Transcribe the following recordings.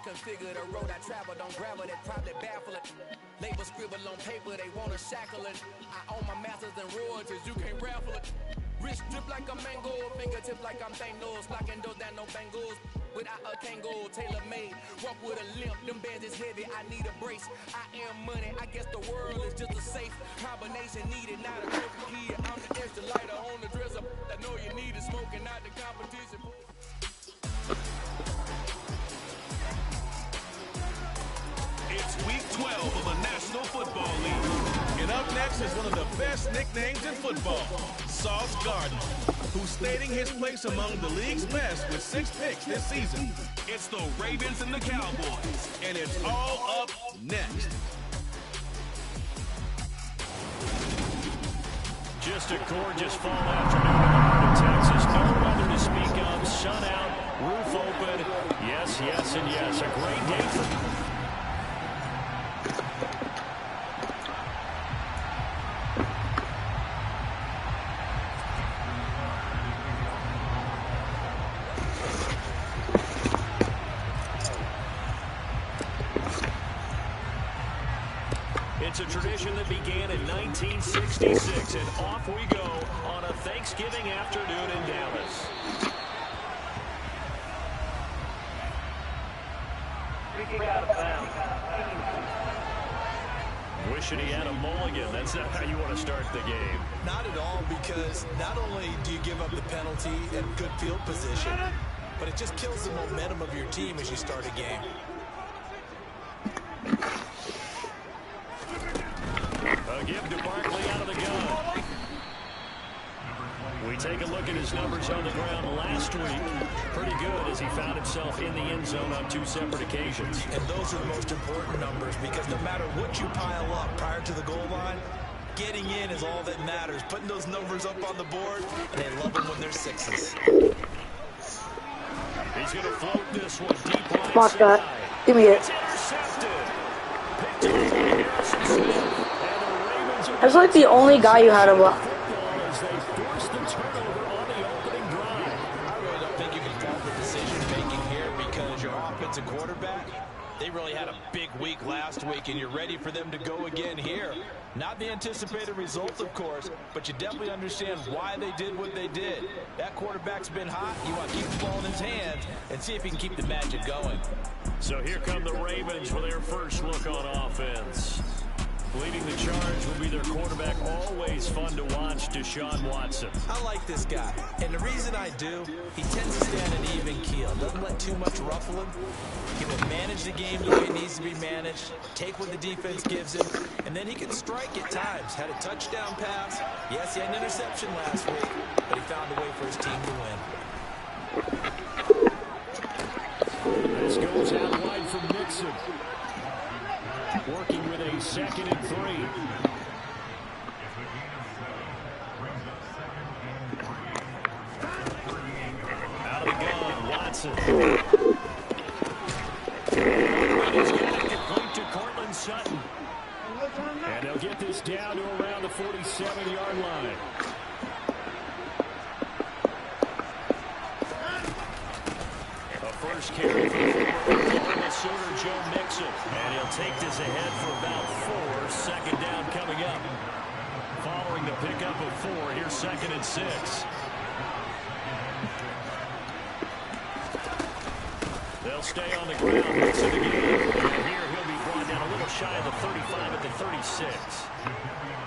configure the road I travel. Don't gravel, that probably baffle it. Label scribble on paper, they wanna shackle it. I own my masters and royalties, you can't raffle it. Wrist drip like a mango, fingertip like I'm Thanos. Locking doors down, no bangles. Without a Kangol, tailor-made. Walk with a limp, them bands is heavy, I need a brace. I am money, I guess the world is just a safe combination needed, not a broken key. I'm the extra lighter on the dresser. I know you need it, smoking out the competition. It's week 12 of the National Football League. And up next is one of the best nicknames in football, Sauce Gardner, who's stating his place among the league's best with 6 picks this season. It's the Ravens and the Cowboys, and it's all up next. Just a gorgeous fall afternoon in Texas. No weather to speak of. Sun out, roof open. Yes, yes, and yes. A great day for... It's a tradition that began in 1966, and off we go on a Thanksgiving afternoon in Dallas. Wishing he had a mulligan. That's not how you want to start the game. Not at all, because not only do you give up the penalty and good field position, but it just kills the momentum of your team as you start a game. A give to Barkley out of the gun. We take a look at his numbers on the ground last week. Pretty good as he found himself in the end zone on 2 separate occasions. And those are the most important numbers, because no matter what you pile up prior to the goal line, getting in is all that matters. Putting those numbers up on the board, and they love them when they're 6s. He's going to float this one deep right Mark that. Give me it. That's like the only guy you had about. I really don't think you can fault the decision-making here, because your offensive quarterback, they really had a big week last week, and you're ready for them to go again here. Not the anticipated result, of course, but you definitely understand why they did what they did. That quarterback's been hot. You want to keep the ball in his hands and see if he can keep the magic going. So here come the Ravens for their first look on offense. Leading the charge will be their quarterback, always fun to watch, Deshaun Watson. I like this guy, and the reason I do, he tends to stand an even keel, doesn't let too much ruffle him. He will manage the game the way it needs to be managed, take what the defense gives him, and then he can strike at times. Had a touchdown pass. Yes, he had an interception last week, but he found a way for his team to win. This goes out wide from Mixon. Working with a 2nd and 3. Out of the gun, Watson. He's got it complete to Cortland Sutton. And they'll get this down to around the 47-yard line. A first carry for the Sooner, Joe Mixon. And he'll take this ahead for about 4. 2nd down coming up. Following the pickup of 4, here's 2nd and 6. They'll stay on the ground. Mixon again. And here he'll be brought down a little shy of the 35 at the 36.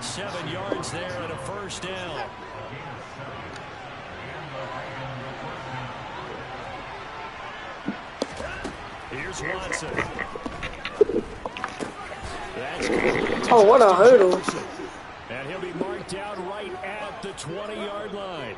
7 yards there and a first down. Here's Watson. Oh, what a hurdle. And he'll be marked out right at the 20-yard line.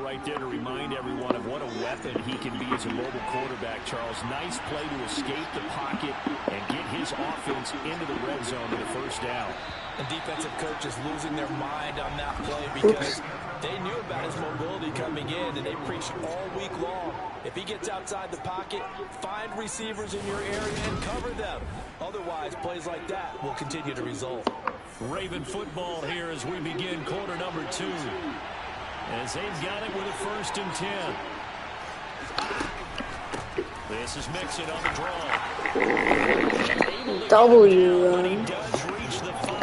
Right there to remind everyone of what a weapon he can be as a mobile quarterback, Charles. Nice play to escape the pocket and get his this offense into the red zone with a first down. The defensive coach is losing their mind on that play because they knew about his mobility coming in, and they preached all week long. If he gets outside the pocket, find receivers in your area and cover them. Otherwise, plays like that will continue to result. Raven football here as we begin quarter number 2. As they've got it with a 1st and 10. This is Mixon on the draw. W. But he does reach the 5.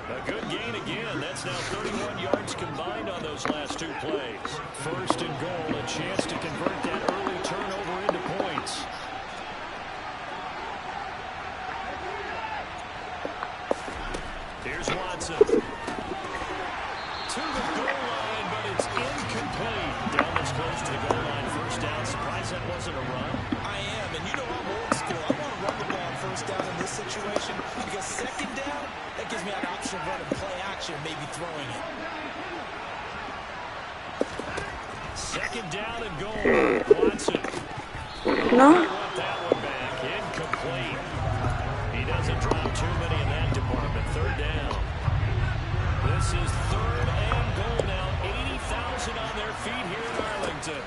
A good gain again. That's now 31 yards combined on those last 2 plays. 1st and goal, a chance to convert that early turnover into points. Here's Watson. To the goal line, but it's incomplete. Down this close to the goal line. 1st down. Surprised that wasn't a run. I am, and you know I'm old school. I want to run the ball on 1st down in this situation because 2nd down, that gives me an option of running play action, maybe throwing it. 2nd down and goal. Watson. No. That one back. Incomplete. He doesn't drop too many in that department. 3rd down. This is 3rd and goal now. 80,000 on their feet here in Arlington.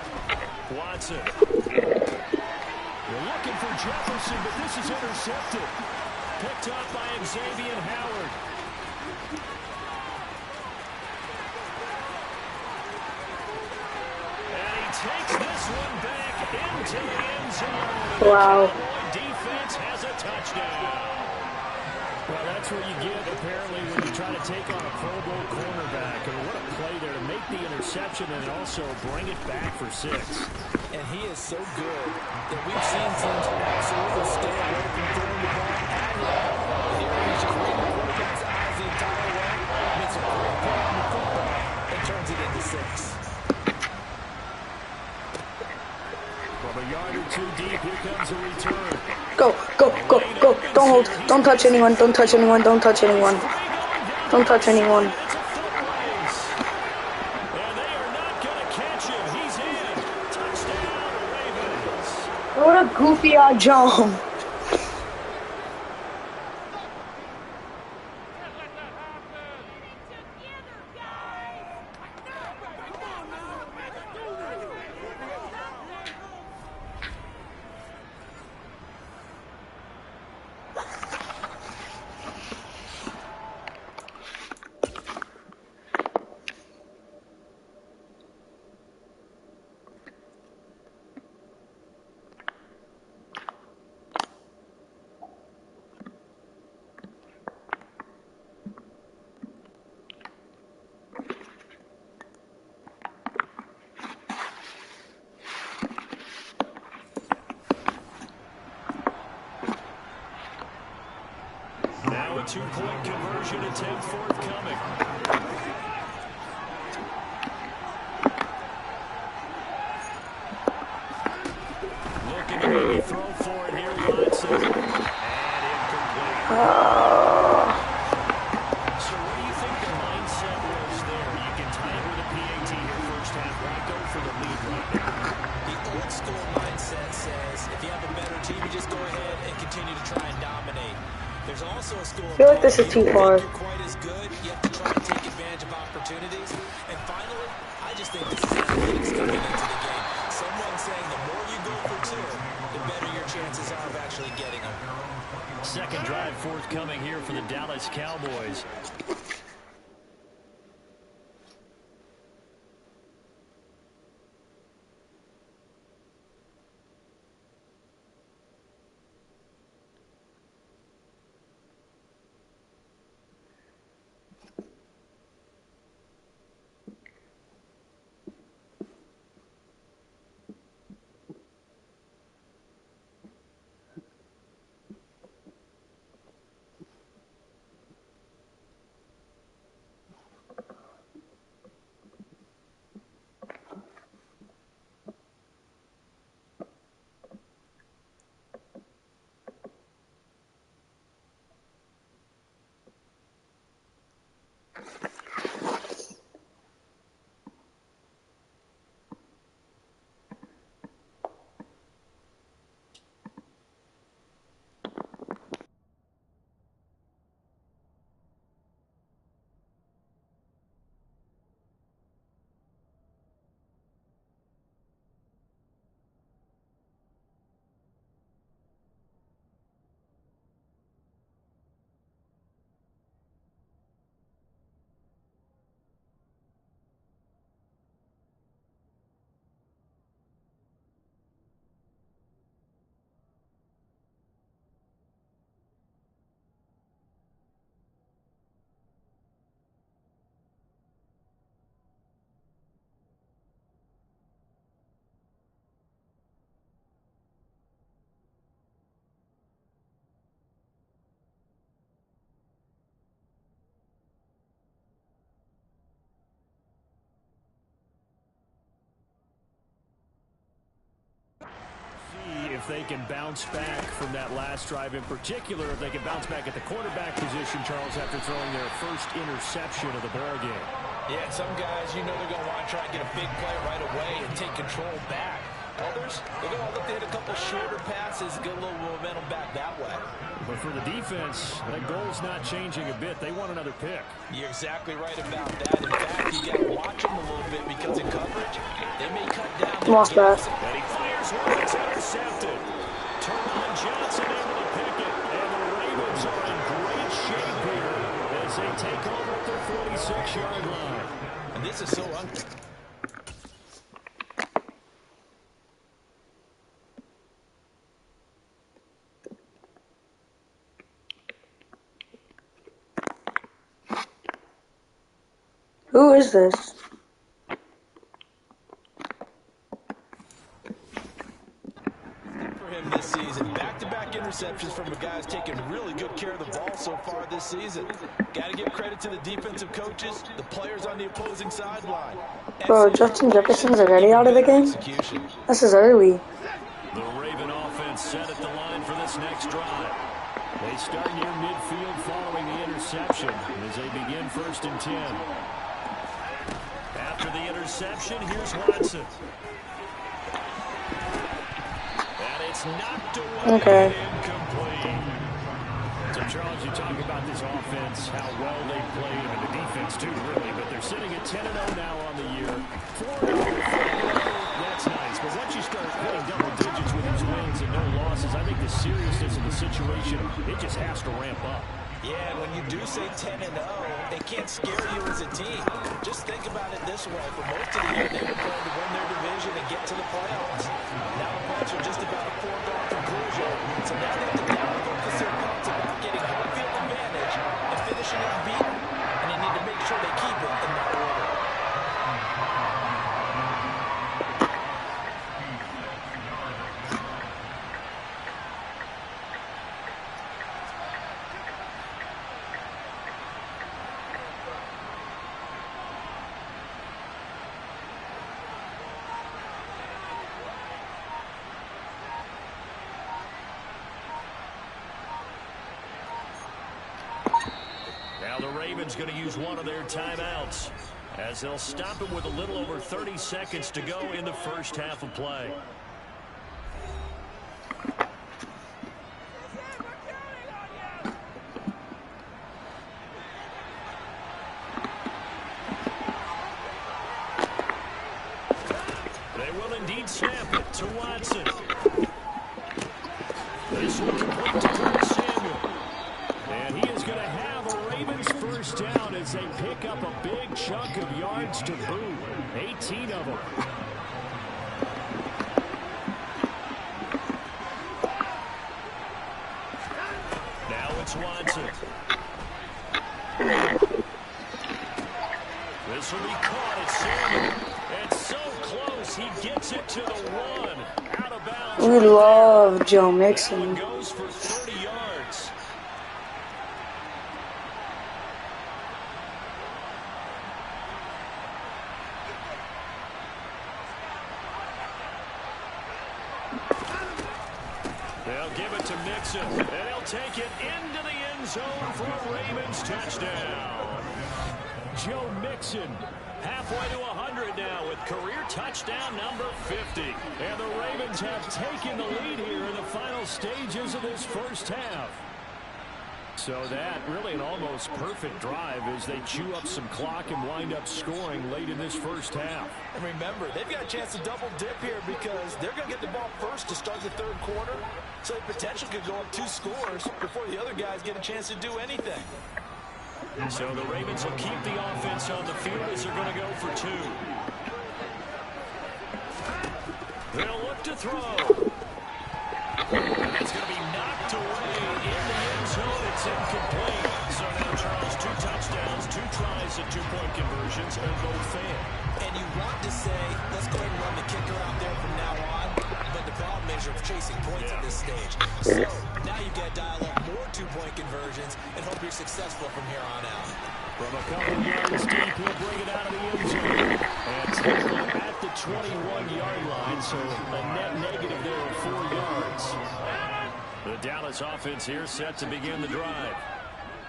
Watson. They're looking for Jefferson, but this is intercepted. Picked up by Xavier Howard. And he takes this one back into the end zone. Wow. Defense has a touchdown. Well, that's what you get, apparently, when you try to take on a Pro Bowl cornerback. I mean, what a play there to make the interception and also bring it back for 6. And he is so good that we've seen teams absolutely stay away from throwing the ball at him. Here he's just reading the quarterback's eyes the entire way, makes a great play on the football, and turns it into 6. From a yard or 2 deep, here comes a return. Go, go, go, go. Don't hold. Don't touch anyone. Don't touch anyone. Don't touch anyone. Don't touch anyone. And they are not going to catch him. He's in. Touchdown, Ravens. What a goofy odd jump. Now a 2-point conversion attempt forthcoming. Looking to maybe throw for it here, Watson. And incomplete. So what do you think the mindset was there? You can tie it with a PAT here 1st half. Why go for the lead right now? The old school mindset says if you have a better team, you just go ahead and continue to try and dominate. There's also a school. I feel like this is too far. Quite as good. You have to try and take advantage of opportunities. And finally, I just think this is analytics coming into the game. Someone saying the more you go for 2, the better your chances are of actually getting them. 2nd drive forthcoming here for the Dallas Cowboys. they can bounce back from that last drive, in particular, if they can bounce back at the quarterback position, Charles, after throwing their first interception of the ball game. Yeah, and some guys, you know they're going to want to try and get a big play right away and take control back. Others, they're going to look to hit a couple shorter passes and get a little momentum back that way. But for the defense, that goal's not changing a bit. They want another pick. You're exactly right about that. In fact, you got to watch them a little bit because in coverage, they may cut down. Lost that. And he fires one that's intercepted. Teron Johnson able to pick it. And the Ravens are in great shape here as they take over at their 46-yard line. And this is so Who is this? for him this season. Back-to-back interceptions from a guy who's taking really good care of the ball so far this season. Got to give credit to the defensive coaches, the players on the opposing sideline. Bro, Justin Jefferson's already out of the game? This is early. The Raven offense set at the line for this next drive. They start near midfield following the interception as they begin 1st and 10. After the interception, here's Watson. And it's knocked away. Okay. Incomplete. So, Charles, you talk about this offense, how well they played, and the defense too, really. But they're sitting at 10-0 now on the year. 4-0. That's nice. But once you start hitting double digits with these wins and no losses, I think the seriousness of the situation, it just has to ramp up. Yeah, and when you do say 10-0, it can't scare you as a team. Just think about it this way. For most of the year, they were going to win their division and get to the playoffs. Now the points are just about a foregone conclusion. So now they have to down focus their thoughts about getting home field advantage and finishing unbeaten. And they need to make sure they keep it in that order. Now the Ravens going to use one of their timeouts as they'll stop him with a little over 30 seconds to go in the first half of play. They will indeed snap it to Watson. This will complete to Curtis Samuel. And he is going to have a Ravens first down as they pick up a big chunk of yards to boot. 18 of them. Now it's Watson. This will be caught at Samuel. It's so close. He gets it to the 1. Out of bounds. We love Joe Mixon. Goes for 30 yards. They'll give it to Mixon, and he'll take it into the end zone for a Ravens touchdown. Joe Mixon, halfway to 100 now with career touchdown number 50. And the Ravens have taken the lead here in the final stages of this first half. So that really an almost perfect drive as they chew up some clock and wind up scoring late in this first half. And remember, they've got a chance to double dip here because they're going to get the ball first to start the third quarter. So the potential could go up 2 scores before the other guys get a chance to do anything. So the Ravens will keep the offense on the field as they're going to go for 2. They'll look to throw. And it's going to be knocked away in the end zone. It's incomplete. So now, Charles, 2 touchdowns, 2 tries at 2-point conversions, and both fail. And you want to say, let's go ahead and run the kicker out there from now on. But the problem is you're chasing points at this stage. So now you've got to dial up more 2-point conversions and hope you're successful from here on out. From a couple of yards deep, he'll bring it out of the end zone. And tackled at the 21-yard line, so a net negative there of 4 yards. The Dallas offense here set to begin the drive.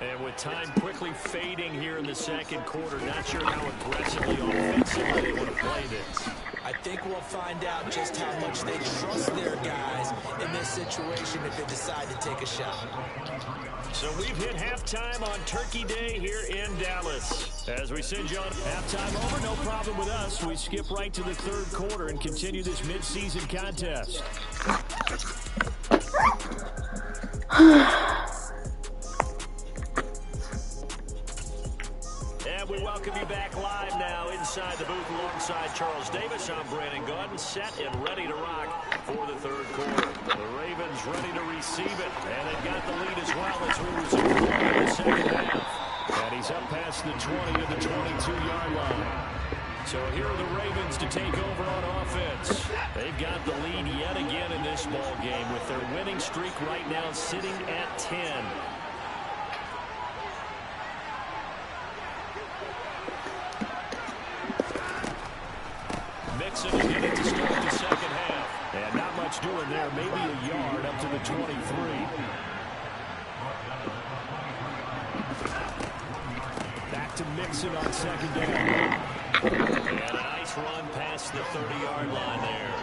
And with time quickly fading here in the second quarter, not sure how aggressively, offensively they want to play this. I think we'll find out just how much they trust their guys in this situation if they decide to take a shot. So we've hit halftime on Turkey Day here in Dallas. As we send you on halftime over, no problem with us. We skip right to the third quarter and continue this midseason contest. And we welcome you back live now inside the booth alongside Charles Davis. I'm Brandon Gaudin, set and ready to rock for the third quarter. The Ravens ready to receive it, and they've got the lead as well as we resume in the second half. And he's up past the 20 to the 22-yard line. So here are the Ravens to take over on offense. They've got the lead yet again in this ball game with their winning streak right now sitting at 10. Mixon again to start the second half. And not much doing there, maybe a yard up to the 23. Back to Mixon on second down. And a nice run past the 30-yard line there.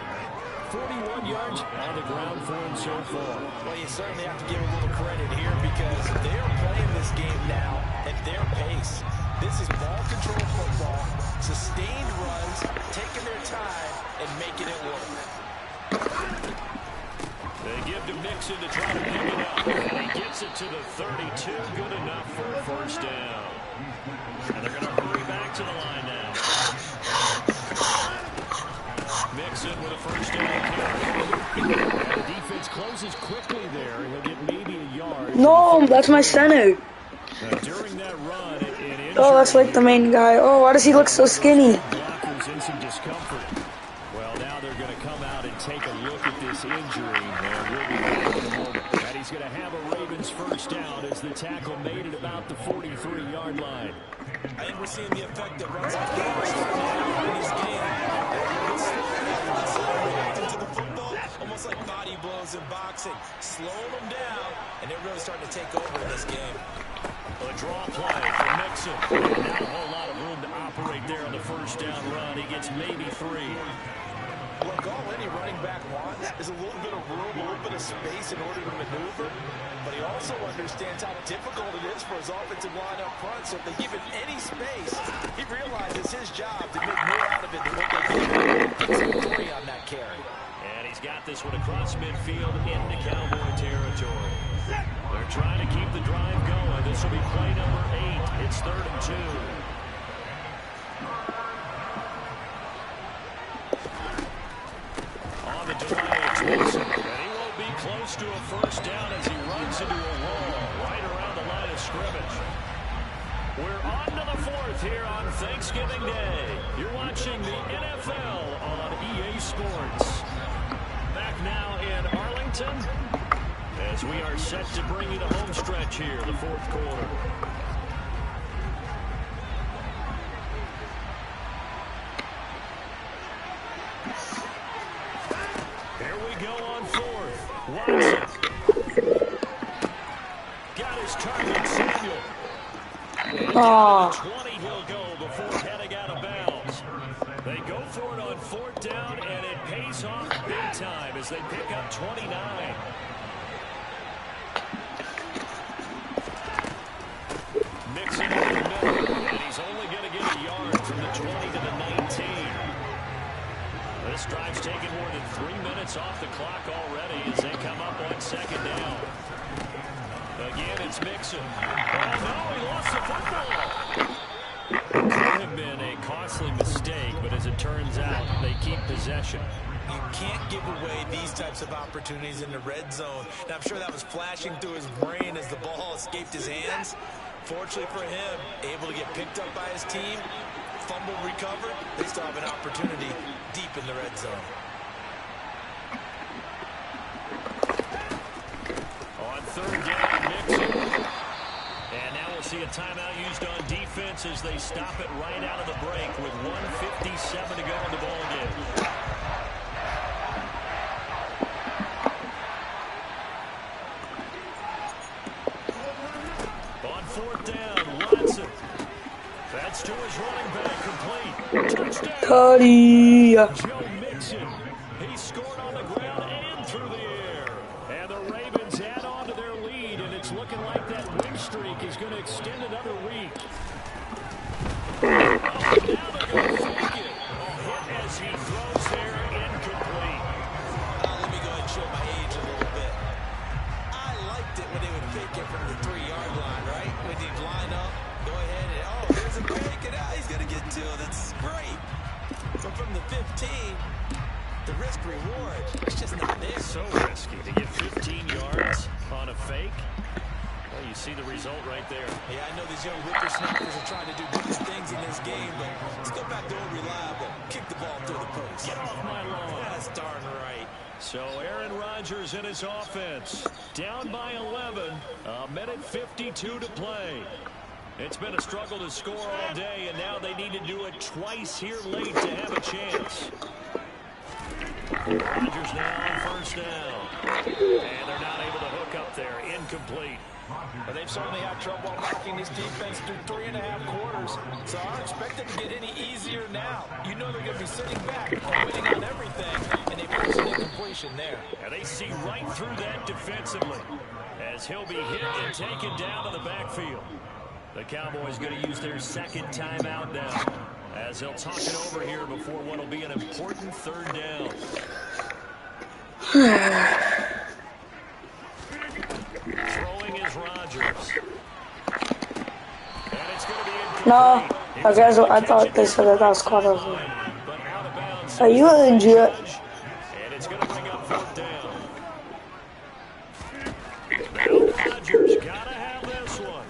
41 yards on the ground for him so far. Well, you certainly have to give a little credit here because they are playing this game now at their pace. This is ball control football, sustained runs, taking their time, and making it work. They give to Mixon to try to pick it up. And he gets it to the 32. Good enough for a first down. And they're going to hurry back to the line now. Mixon with a first down carry. And the defense closes quickly there. He'll get maybe a yard. No, that's my center. During that run, oh, that's like the main guy. Oh, why does he look so skinny? Blockers in some discomfort. Well, now they're going to come out and take a look at this injury. And we'll be back in a moment. And he's going to have a Ravens first down as the tackle made at about the 43-yard line. I think we're seeing the effect that runs like that in this game. Into the football, almost like body blows in boxing. Slowing them down, and they're really starting to take over in this game. A draw play for Mixon. And not a whole lot of room to operate there on the first down run. He gets maybe 3. Look, all any running back wants is a little bit of room, a little bit of space in order to maneuver. But he also understands how difficult it is for his offensive line up front. So if they give him any space, he realizes his job to make more out of it than what they did. 3 on that carry. And he's got this one across midfield into Cowboy territory. They're trying to keep the drive going. This will be play number 8. It's 3rd and 2. On the delay, it's Wilson. And he won't be close to a first down as he runs into a wall right around the line of scrimmage. We're on to the 4th here on Thanksgiving Day. You're watching the NFL on EA Sports. Back now in Arlington, as we are set to bring you the home stretch here, the 4th quarter. Here we go on 4th. Watson. Got his target, Samuel. And 20 he'll go before heading out of bounds. They go for it on 4th down, and it pays off big time as they pick up 29. Mixon in the middle, and he's only going to get a yard from the 20 to the 19. This drive's taken more than 3 minutes off the clock already as they come up on 2nd down. Again, it's Mixon. Oh, no, he lost the football. Could have been a costly mistake, but as it turns out, they keep possession. You can't give away these types of opportunities in the red zone. Now, I'm sure that was flashing through his brain as the ball escaped his hands. Fortunately for him, able to get picked up by his team, fumble recovered. They still have an opportunity deep in the red zone. On 3rd down, Mixon. And now we'll see a timeout used on defense as they stop it right out of the break with 1:57 to go in the ball game. On 4th down, Watson. That's to his running back, complete. Touchdown. Cuddy. Joe Mixon. He scored on the ground and through the air. And the Ravens add on to their lead, and it's looking like that win streak is going to extend another week. Now they're going to fake it. A hit as he throws there, incomplete. Let me go ahead and show my age a little bit. I liked it when they would fake it from the 3-yard line, right? When they'd line up, go ahead and, oh, there's a fake, and now he's going to get 2. That's great. So from the 15, the risk reward, it's just not there. So risky to get 15 yards on a fake. Well, you see the result right there. Yeah, I know these young whippersnappers are trying to do different things in this game, but let's go back to old reliable. Kick the ball through the post. Get off my lawn. That's darn right. So Aaron Rodgers and his offense down by 11. A minute 52 to play. It's been a struggle to score all day, and now they need to do it twice here late to have a chance. Rodgers now on 1st down. And they're not able to hook up there. Incomplete. But they've certainly had trouble knocking this defense through 3.5 quarters. So I don't expect it to get any easier now. You know they're going to be sitting back and winning on everything, and they force an incompletion there. And they see right through that defensively as he'll be hit and taken down to the backfield. The Cowboys going to use their second timeout now as they'll talk it over here before what will be an important 3rd down. Throwing is Rodgers. And it's going to be incomplete. No, I guess I thought they said that was caught over. Are you injured? And it's going to bring up 4th down. Now Rodgers got to have this one.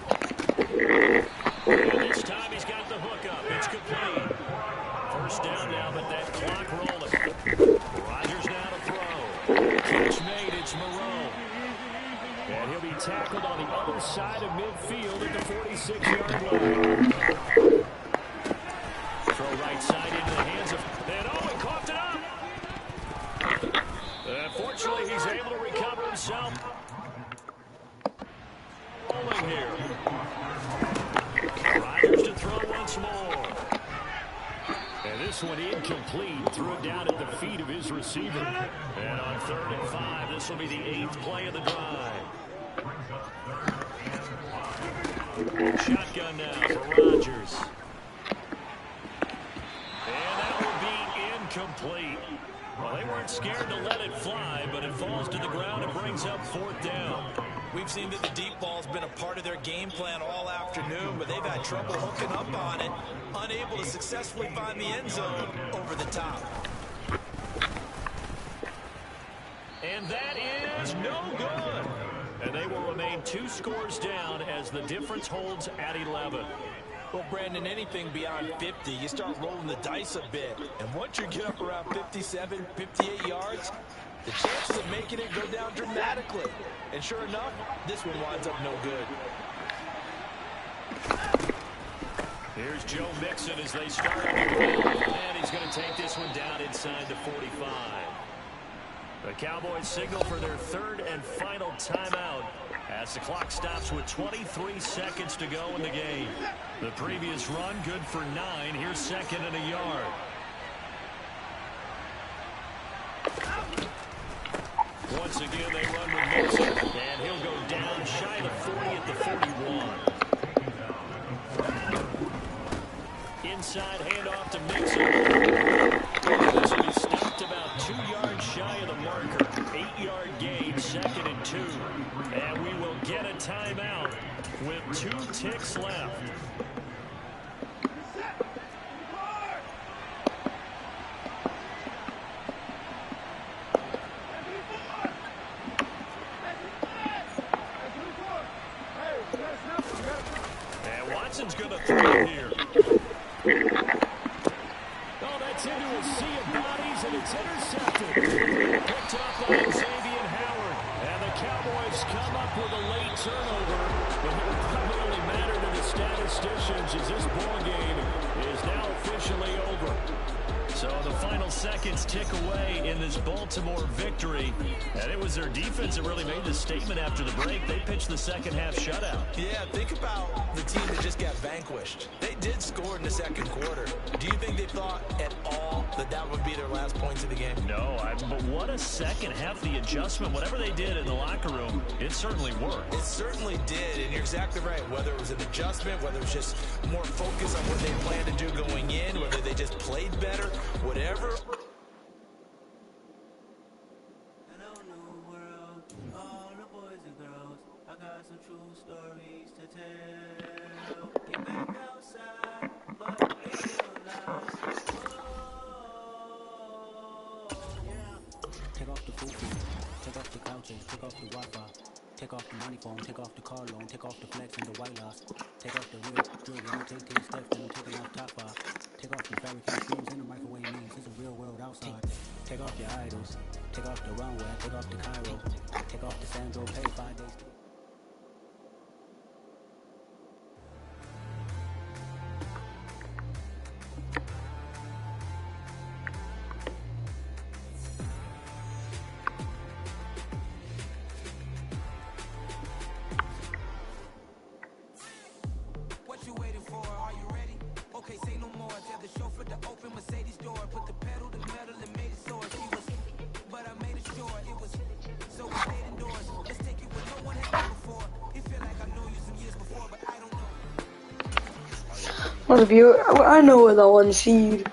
And this time he's got the hook up. It's complete. 1st down now, but that clock rolling. Rodgers now to throw. Catch made. It's Moreau. And he'll be tackled on the other side of midfield at the 46-yard line. Throw right side into the hands of... And he coughed it up. Fortunately, he's able to recover himself. Rolling here. Rodgers to throw once more. And this one incomplete. Threw it down at the feet of his receiver. And on 3rd and 5, this will be the 8th play of the drive. Shotgun now for Rodgers. And that will be incomplete. Well, they weren't scared to let it fly, but it falls to the ground and brings up 4th down. We've seen that the deep ball's been a part of their game plan all afternoon, but they've had trouble hooking up on it, unable to successfully find the end zone over the top. And that is no good. And they will remain 2 scores down as the difference holds at 11. Well, Brandon, anything beyond 50, you start rolling the dice a bit. And once you get up around 57, 58 yards, the chances of making it go down dramatically. And sure enough, this one winds up no good. Here's Joe Mixon as they start on the ground. And he's going to take this one down inside the 45. The Cowboys signal for their 3rd and final timeout as the clock stops with 23 seconds to go in the game. The previous run good for 9. Here's 2nd and a yard. Once again, they run with Mixon, and he'll go down shy of 40 at the 41. Inside handoff to Mixon. This will be stopped about 2 yards shy of the marker. 8-yard gain, 2nd and 2. And we will get a timeout with 2 ticks left. And Watson's going to throw here. Oh, that's into a sea of bodies, and it's intercepted. Picked up by Xavier Howard. And the Cowboys come up with a late turnover. But it will probably only matter to statisticians as this ball game is now officially over. So the final seconds tick away in this Baltimore victory. And it was their defense that really made the statement after the break. They pitched the second half shutout. Yeah, think about the team that just got vanquished. They did score in the second quarter. Do you think they thought at all that that would be their last points of the game? No, but what a second half. The adjustment, whatever they did in the locker room, it certainly worked. It certainly did, and you're exactly right. Whether it was an adjustment, whether it was just more focus on what they planned to do going in, whether they just played better, whatever. All the boys and girls, I got some true stories to tell. Get back outside, but we still alive. Take off the fufu, take off the couches, take off the Wi-Fi, take off the money phone, take off the car loan, take off the flex and the white loss, take off the real drill, let me take 10 steps, then I'm taking off top 5, take off the fabricated dreams and the microwave memes, it's a real world outside, take off your idols, take off the runway, take off the Cairo, take off the Sandro, pay 5 days. I know we're the 1 seed.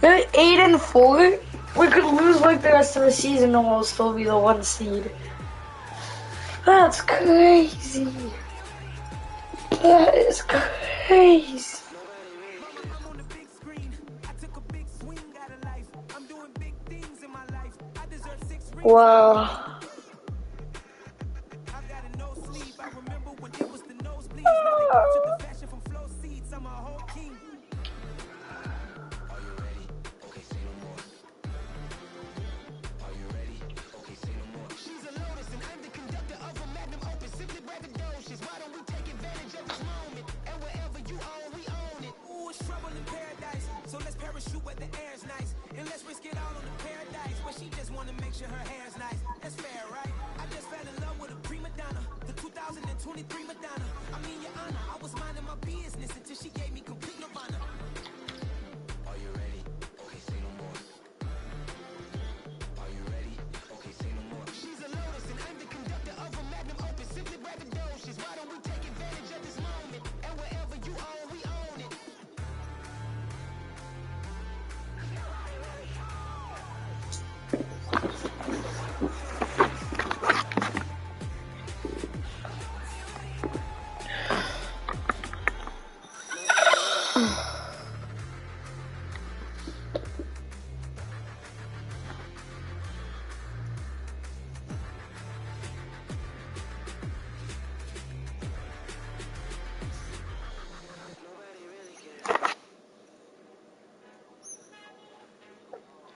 They're 8-4. We could lose like the rest of the season and we'll still be the 1 seed. That's crazy. That is crazy. Wow.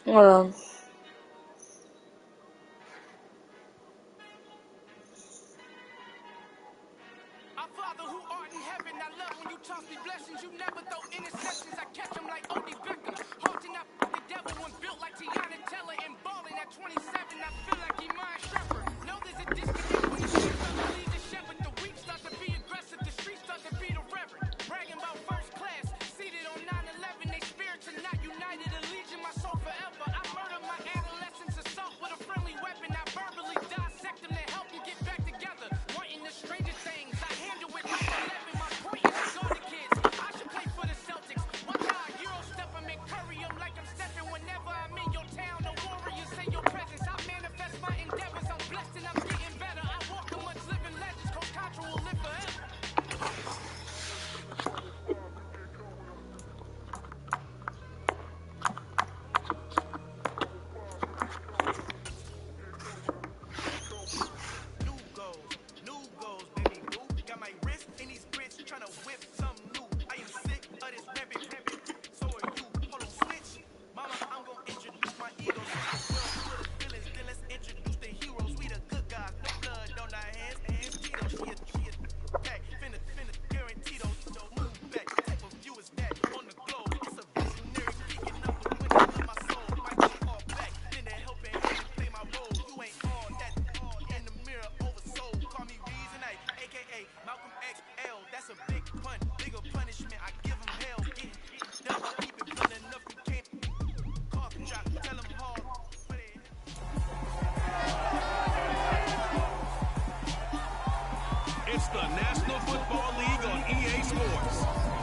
Hold on. Our Father who art in heaven, I love when you toss me blessings. You never throw interceptions. I catch them like Odie Beckham. Haunting up the devil when built like Tiana Teller and balling at 27. I feel like Iman Shepherd. No, there's a disconnect when you start to lead the shepherd. The weak start to be aggressive. The streets start to be the reverend. Bragging about first class. Seated on 9/11. They spirits are not united. A legion, my soul forever. I murder my adolescence. Assault with a friendly weapon. I verbally dissect them to help you get back together. Wanting the strangest things. I handle it like 11. My point is to go to kids. I should play for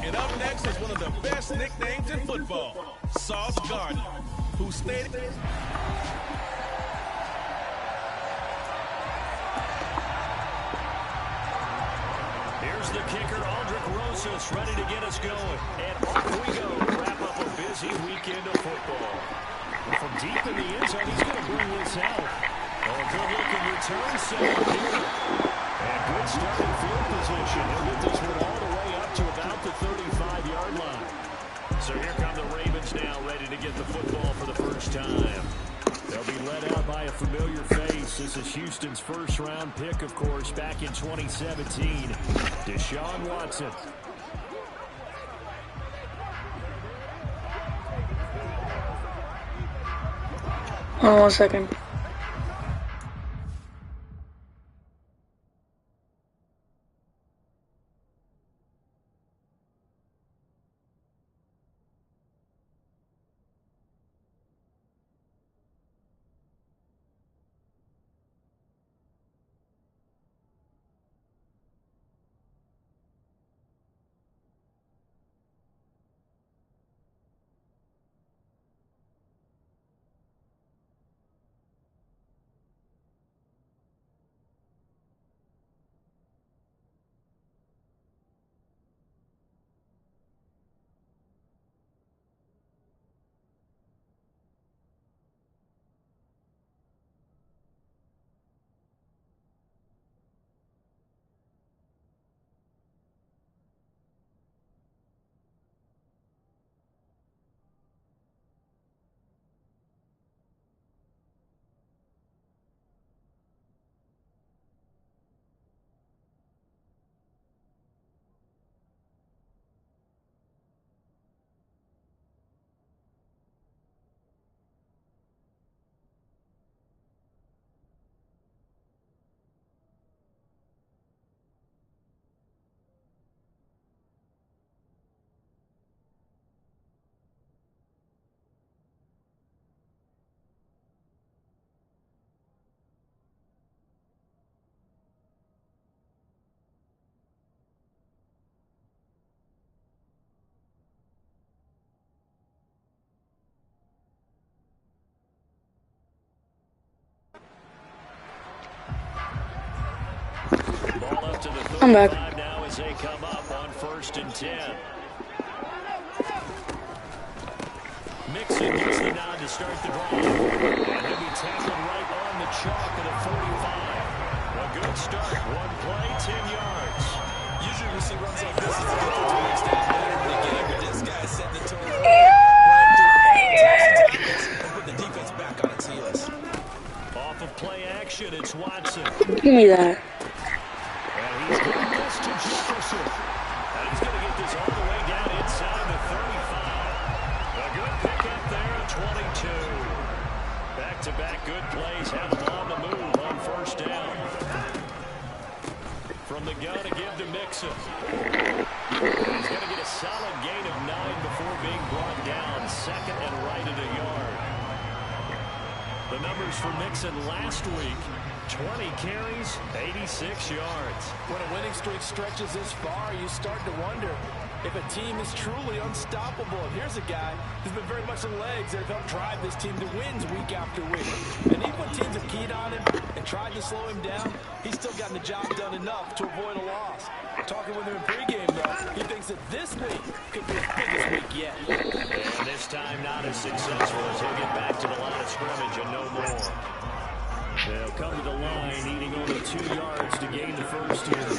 And up next is one of the best nicknames in football, Sauce Gardner, who stated... Here's the kicker, Aldrick Rosas, ready to get us going. And off we go to wrap up a busy weekend of football. From deep in the end zone, he's going to bring this out. Oh, good-looking return set here. And good starting field position. He'll get this one all the way up to about the 35-yard line. So here come the Ravens now, ready to get the football for the first time. They'll be led out by a familiar face. This is Houston's first-round pick, of course, back in 2017, Deshaun Watson. Hold on 1 second. I'm back. Now as they come up on 1st and 10. Mixon gets the nod to start the drive. And he'll be tackled right on the chalk at a 45. A good start. One play, 10 yards. Usually we see runs like this as the defense stays better in the game, but this guy set the tone. Put the defense back on its heels. Off of play action, it's Watson. Give me that. He's got this to Jefferson. And he's going to get this all the way down inside the 35. A good pickup there at 22. Back-to-back good plays have him on the move on 1st down. From the gun to give to Mixon. He's going to get a solid gain of 9 before being brought down. 2nd and right at a yard. The numbers for Mixon last week. 20 carries, 86 yards. When a winning streak stretches this far, you start to wonder if a team is truly unstoppable. And here's a guy who's been very much the legs that have helped drive this team to wins week after week. And even when teams have keyed on him and tried to slow him down, he's still gotten the job done enough to avoid a loss. Talking with him in pregame, though, he thinks that this week could be his biggest week yet. And this time not as successful as he'll get back to the line of scrimmage and no more. They'll come to the line, needing only 2 yards to gain the first here.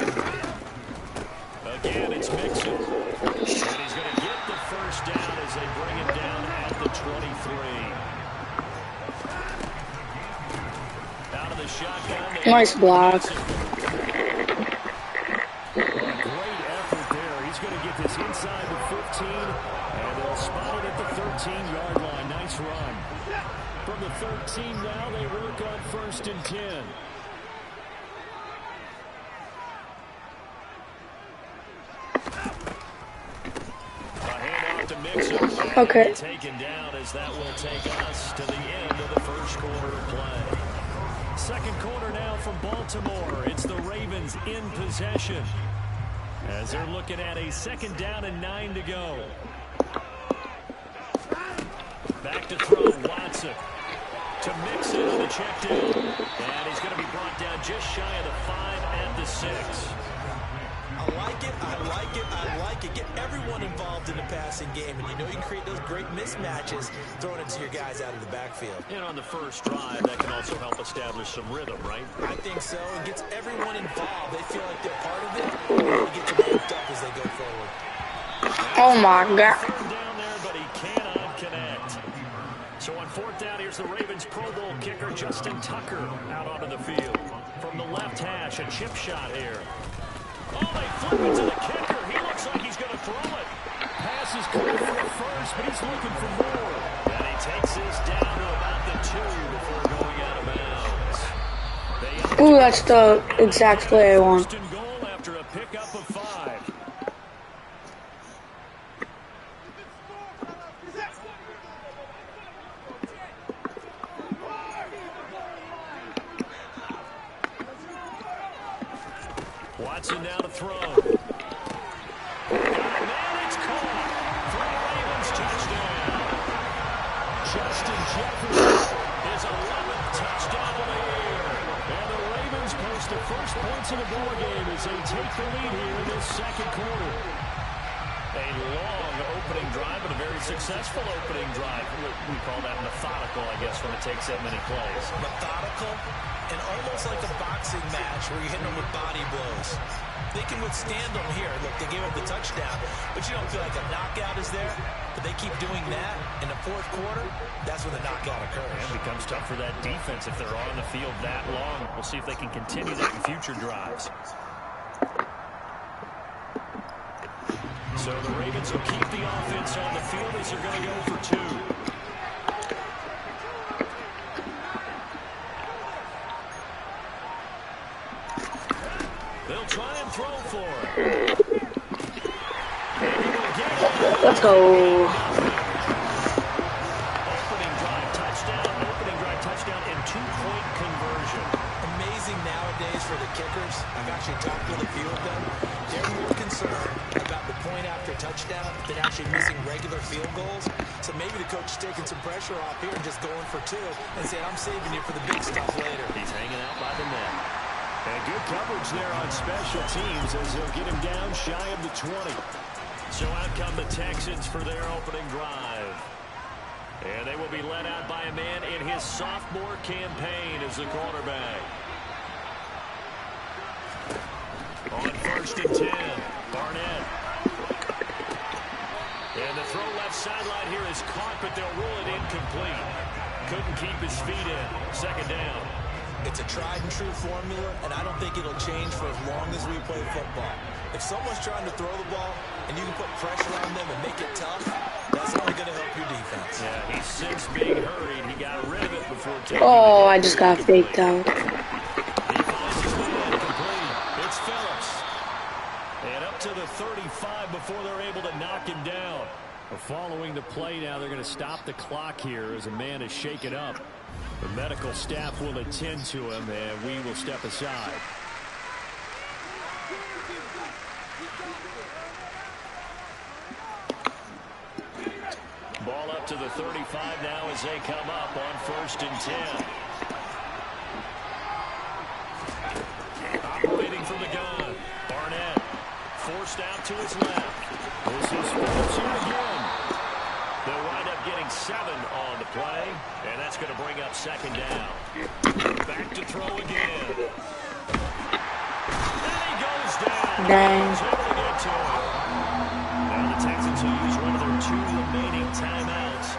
Again, it's Mixon. And he's going to get the first down as they bring him down at the 23. Out of the shotgun. Nice block. Great effort there. He's going to get this inside the 15, and they'll spot it at the 13-yard line. Nice run. From the 13 now, they work on 1st and 10. A handoff to Mixon. Okay. Taken down as that will take us to the end of the first quarter of play. Second quarter now from Baltimore. It's the Ravens in possession. As they're looking at a 2nd down and 9 to go. Back to throw, Watson. To Mixon on the check down. And he's going to be brought down just shy of the 5 at the 6. I like it, I like it, I like it. Get everyone involved in the passing game, and you know you can create those great mismatches throwing it to your guys out of the backfield. And on the first drive, that can also help establish some rhythm, right? I think so. It gets everyone involved. They feel like they're part of it, and it gets them amped up as they go forward. Oh my God. 3rd down there, but he cannot connect. So on 4th down, here's the Ravens Pro Bowl kicker, Justin Tucker, out onto the field. From the left hash, a chip shot here. Oh, they flip it to the kicker. He looks like he's going to throw it. Pass is clear for the first, but he's looking for more. And he takes this down to about the 2 before going out of bounds. Ooh, that's the exact play I want. 1st and goal after a pickup of 5. Watson now to throw. And it's caught for the Ravens touchdown. Justin Jefferson, his 11th touchdown of the year. And the Ravens post the first points of the ball game as they take the lead here in this 2nd quarter. A long opening drive, but a very successful opening drive. We call that methodical, I guess, when it takes that many plays. Methodical and almost like a boxing match where you're hitting them with body blows. They can withstand them here. Look, they gave up the touchdown, but you don't feel like a knockout is there. But they keep doing that in the 4th quarter. That's when the knockout occurs. And it becomes tough for that defense if they're on the field that long. We'll see if they can continue that in future drives. So the Ravens will keep the offense on the field as they're going to go for 2. They'll try and throw for it. Let's go. Opening drive touchdown, and 2-point conversion. Amazing nowadays for the kickers. I've actually talked with a few of them. They're more concerned about the point after touchdown than actually missing regular field goals. So maybe the coach is taking some pressure off here and just going for 2 and saying, I'm saving you for the big stuff later. He's hanging out by the net. And good coverage there on special teams as they'll get him down shy of the 20. So out come the Texans for their opening drive. And they will be led out by a man in his sophomore campaign as the quarterback. On 1st and 10, Barnett. And the throw left sideline here is caught, but they'll rule it incomplete. Couldn't keep his feet in. 2nd down. It's a tried-and-true formula, and I don't think it'll change for as long as we play football. If someone's trying to throw the ball and you can put pressure on them and make it tough, that's only going to help your defense. Yeah, he's since being hurried. He got rid of it before taking Oh, I just got faked out. He finds his man complete. It's Phillips. And up to the 35 before they're able to knock him down. Following the play now, they're going to stop the clock here as a man is shaken up. The medical staff will attend to him, and we will step aside. Ball up to the 35 now as they come up on 1st and 10. Operating from the gun. Barnett forced out to his left. This is Phillips here again. They'll wind up getting 7 on the play, and that's going to bring up 2nd down. Back to throw again. And he goes down. Dang. He's able to get to him. Now the Texans will use one of their 2 remaining timeouts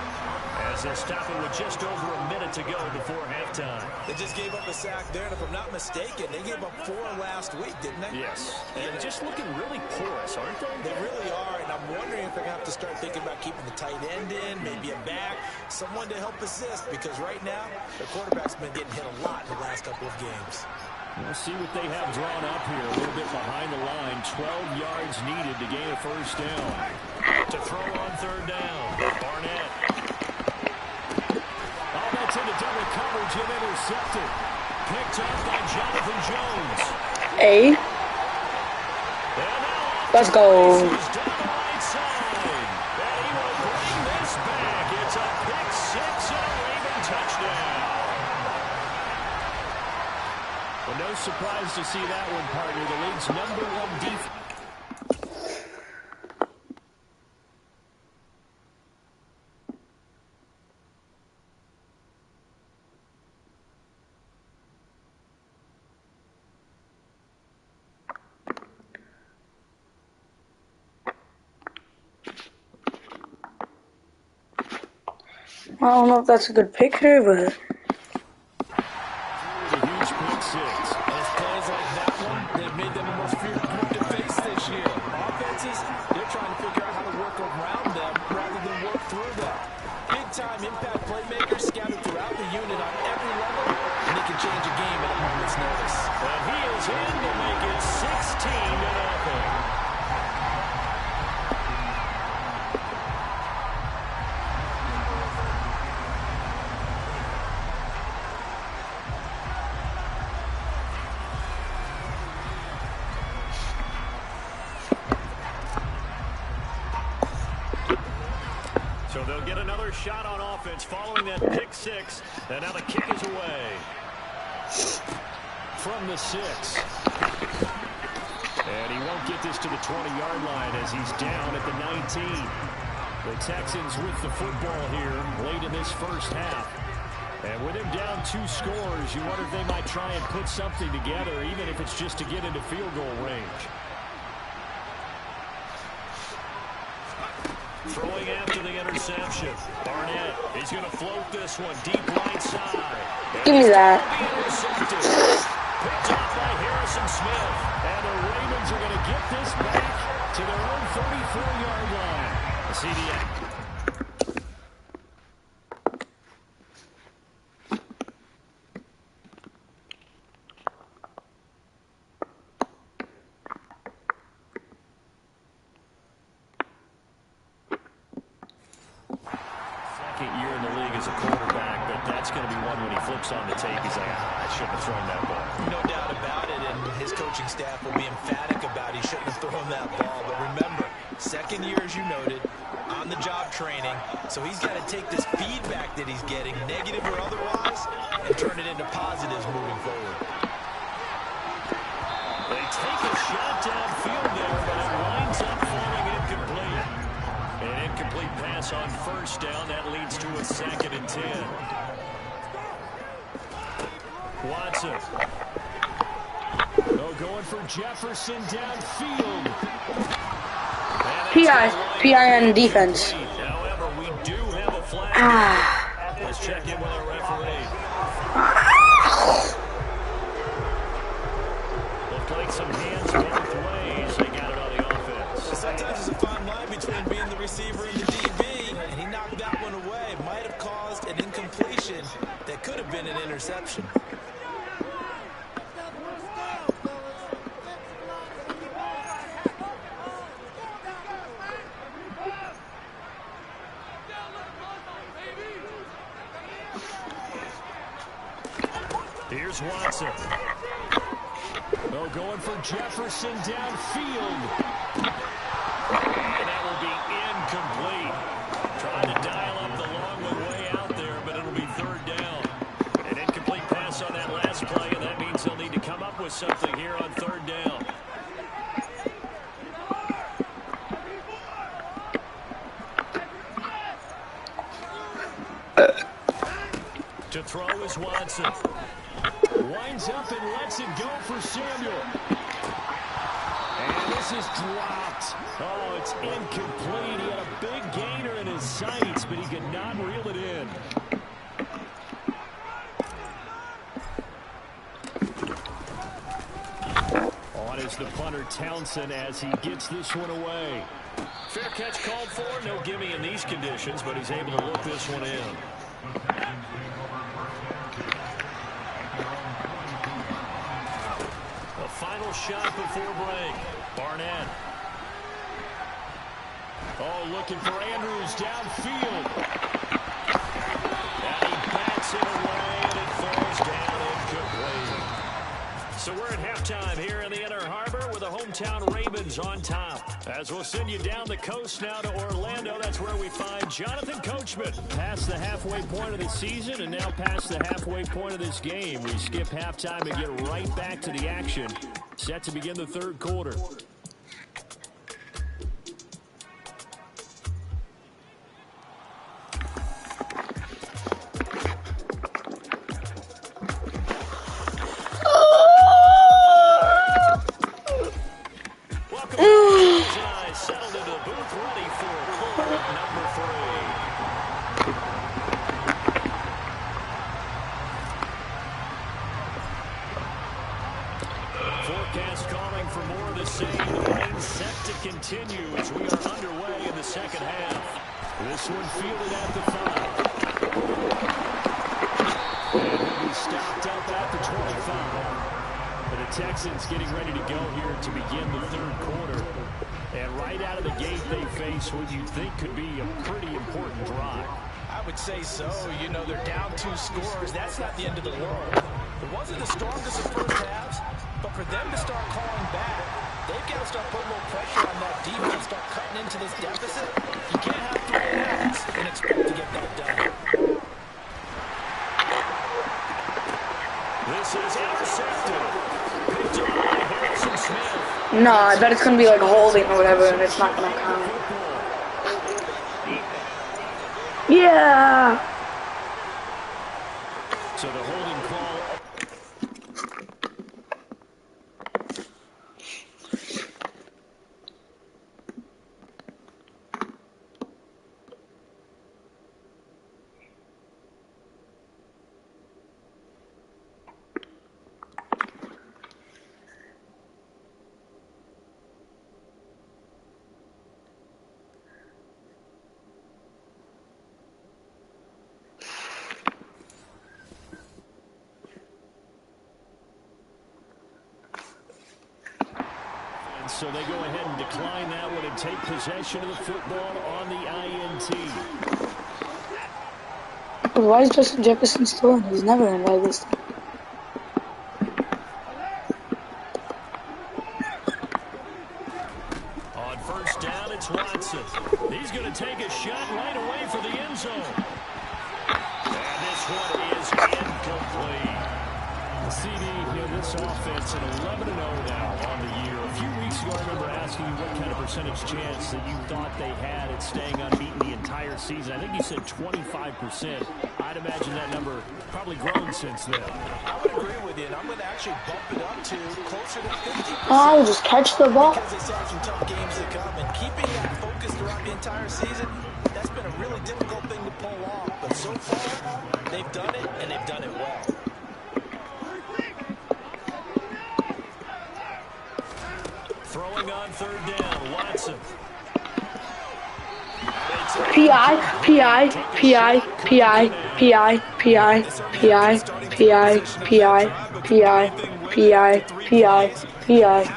as they'll stop it with just over a minute to go before halftime. They just gave up a sack there, and if I'm not mistaken, they gave up 4 last week, didn't they? Yes. And just looking really porous, aren't they? They really are, and I'm wondering if they're going to have to start thinking about keeping the tight end in, maybe a back, someone to help assist, because right now, the quarterback's been getting hit a lot in the last couple of games. We'll see what they have drawn up here. A little bit behind the line. 12 yards needed to gain a 1st down. To throw on 3rd down. Barnett. Oh, that's into double coverage and intercepted. Picked up by Jonathan Jones. A. And now Let's go. He's down the right side. And he will bring this back. It's a pick six and a Raven touchdown. Well, no surprise to see that one, partner. The league's #1 defense. I don't know if that's a good picture, but... A huge pick six. Those plays like that one, they've made them the most feared group to face this year. Offenses, they're trying to figure out how to work around them rather than work through them. Big-time impact playmakers scattered throughout the unit on every level, and they can change a game at a moment's notice. And he is in to make it 16-0. So they'll get another shot on offense following that pick six. And now the kick is away. From the 6. And he won't get this to the 20-yard line as he's down at the 19. The Texans with the football here late in this first half. And with him down 2 scores, you wonder if they might try and put something together, even if it's just to get into field goal range. Throwing after the interception. Barnett, he's going to float this one deep right side. Give me that. Picked off by Harrison Smith. And the Ravens are going to get this back to their own 34-yard line. The CDA. Year in the league as a quarterback, but that's going to be one when he flips on the tape. He's like, I shouldn't have thrown that ball. No doubt about it, and his coaching staff will be emphatic about he shouldn't have thrown that ball. But remember, second year, as you noted, on-the-job training, so he's got to take this feedback that he's getting, negative or otherwise, and turn it into positives moving forward. They take a shot downfield there, but it winds up falling incomplete. An incomplete pass on first down. That leads to a 2nd and 10. Watson. Oh, going for Jefferson downfield. PI on defense. However, we do have a flag. Let's check in with our referee. Looked like some hands both ways. They got it on the offense. Sometimes there's a fine line between being the receiver and the DB, and he knocked that one away. Might have caused an incompletion that could have been an interception. Here's Watson. Oh, going for Jefferson downfield. And that will be incomplete. Trying to dial up the long way out there, but it'll be 3rd down. An incomplete pass on that last play, and that means they'll need to come up with something here on 3rd down. To throw is Watson. Winds up and lets it go for Samuel. And this is dropped. Oh, it's incomplete. He had a big gainer in his sights, but he could not reel it in. On is the punter Townsend as he gets this one away. Fair catch called for. No gimme in these conditions, but he's able to look this one in. Final shot before break. Barnett. Oh, looking for Andrews downfield. And he bats it away, and it falls down incomplete. So we're at halftime here in the Inner Harbor with the hometown Ravens on top. As we'll send you down the coast now to Orlando, that's where we find Jonathan Coachman. Past the halfway point of the season and now past the halfway point of this game. We skip halftime and get right back to the action. Set to begin the third quarter. Forecast calling for more of the same. The rain set to continue as we are underway in the second half. This one fielded at the 5. And will be stopped up at the 25. But the Texans getting ready to go here to begin the third quarter. And right out of the gate, they face what you think could be a pretty important drive. I would say so. You know, they're down 2 scores. That's not the end of the world. It wasn't the strongest of first halves, but for them to start calling back, they've got to start putting a little pressure on that defense, start cutting into this deficit. You can't have 3 outs and expect to get that done. This is intercepted. Picked up by Harrison Smith. No, I bet it's gonna be like holding or whatever, and it's not gonna count. Yeah. So the holding call. So they go ahead and decline that one and take possession of the football on the INT. Why is Justin Jefferson still in? He's never in like this. On first down, it's Watson. He's going to take a shot right away for the end zone. And this one is incomplete. The CD, this offense at 11-0 now on the year. A few weeks ago, I remember asking you what kind of percentage chance that you thought they had at staying unbeaten the entire season. I think you said 25%. I'd imagine that number probably grown since then. I would agree with you, and I'm going to actually bump it up to closer to 50%. Oh, just catch the ball. Because they still have some tough games to come, and keeping that focus throughout the entire season, that's been a really difficult thing to pull off. But so far, they've done it, and they've done it well. Throwing on third down, Watson. PI, PI, PI, PI, PI, PI, PI, PI, PI, PI, PI, PI, PI, PI, PI,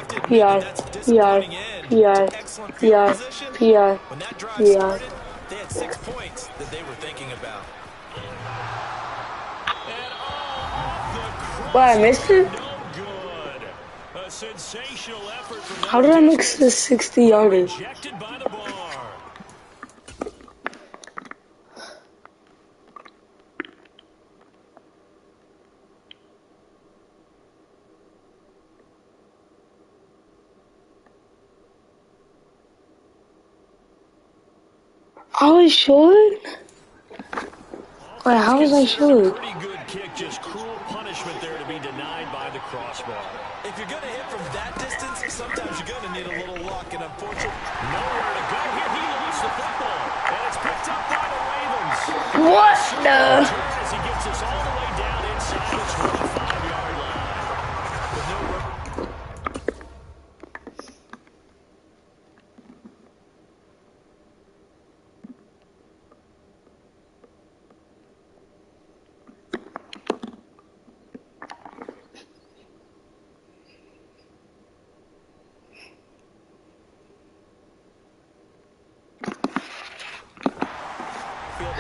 PI, PI, PI, When that drive PI. started, they had 6 points that they were thinking about. What, I missed it? No good. A sensational effort from How did I mix this 60 yardage? rejected by the bar. I was short? Wait, how was I short? Pretty good kick, just cruel punishment there to be denied by the crossbar. If you're going to hit from that distance, sometimes you're going to need a little luck, and unfortunately, Nowhere to go here. He lost the football, and it's picked up by the Ravens. What the? As he gets us all the way down inside the 25-yard line. With no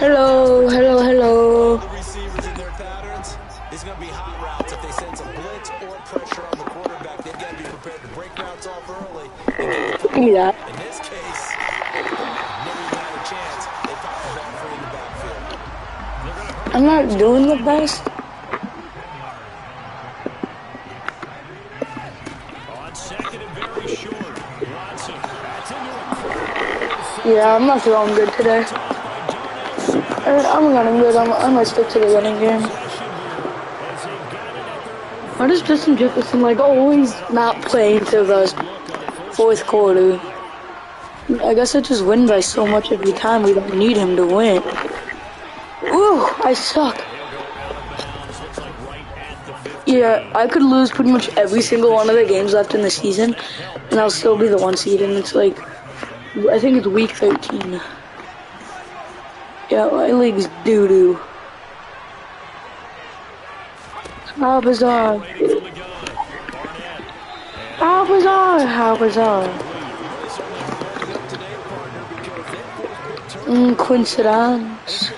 Hello, hello, hello. the receivers in their patterns, it's going to be hot routes if they they sense a blitz or pressure on the quarterback, they've got to be prepared to break routes off early. Yeah. In this case, never even had a chance. They popped the ball free in the backfield. I'm not doing the best. On second and very short. Watson. That's into a Yeah, I'm not throwing good today. I'm running good. I might stick to the running game. Why does Justin Jefferson like always not play until the fourth quarter? I guess I just win by so much every time. We don't need him to win. Ooh, I suck. Yeah, I could lose pretty much every single one of the games left in the season, and I'll still be the 1 seed, and it's like, I think it's week 13. Yeah, my league's doo-doo. How bizarre. How bizarre. How bizarre. Coincidence.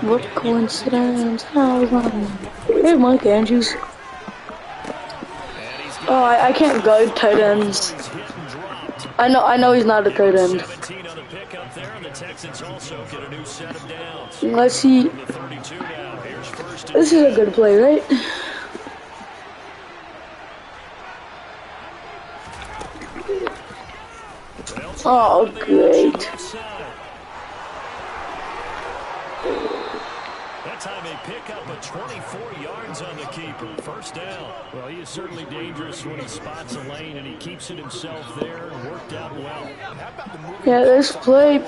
What coincidence? How bizarre. Hey, Mike Andrews. Oh, I can't guard tight ends. I know he's not a tight end. Let's see. This is a good play, right? Oh, great. That time they pick up a 24 yards on the keeper. First down. Well, he is certainly dangerous when he spots a lane and he keeps it himself there and worked out well. Yeah, this play,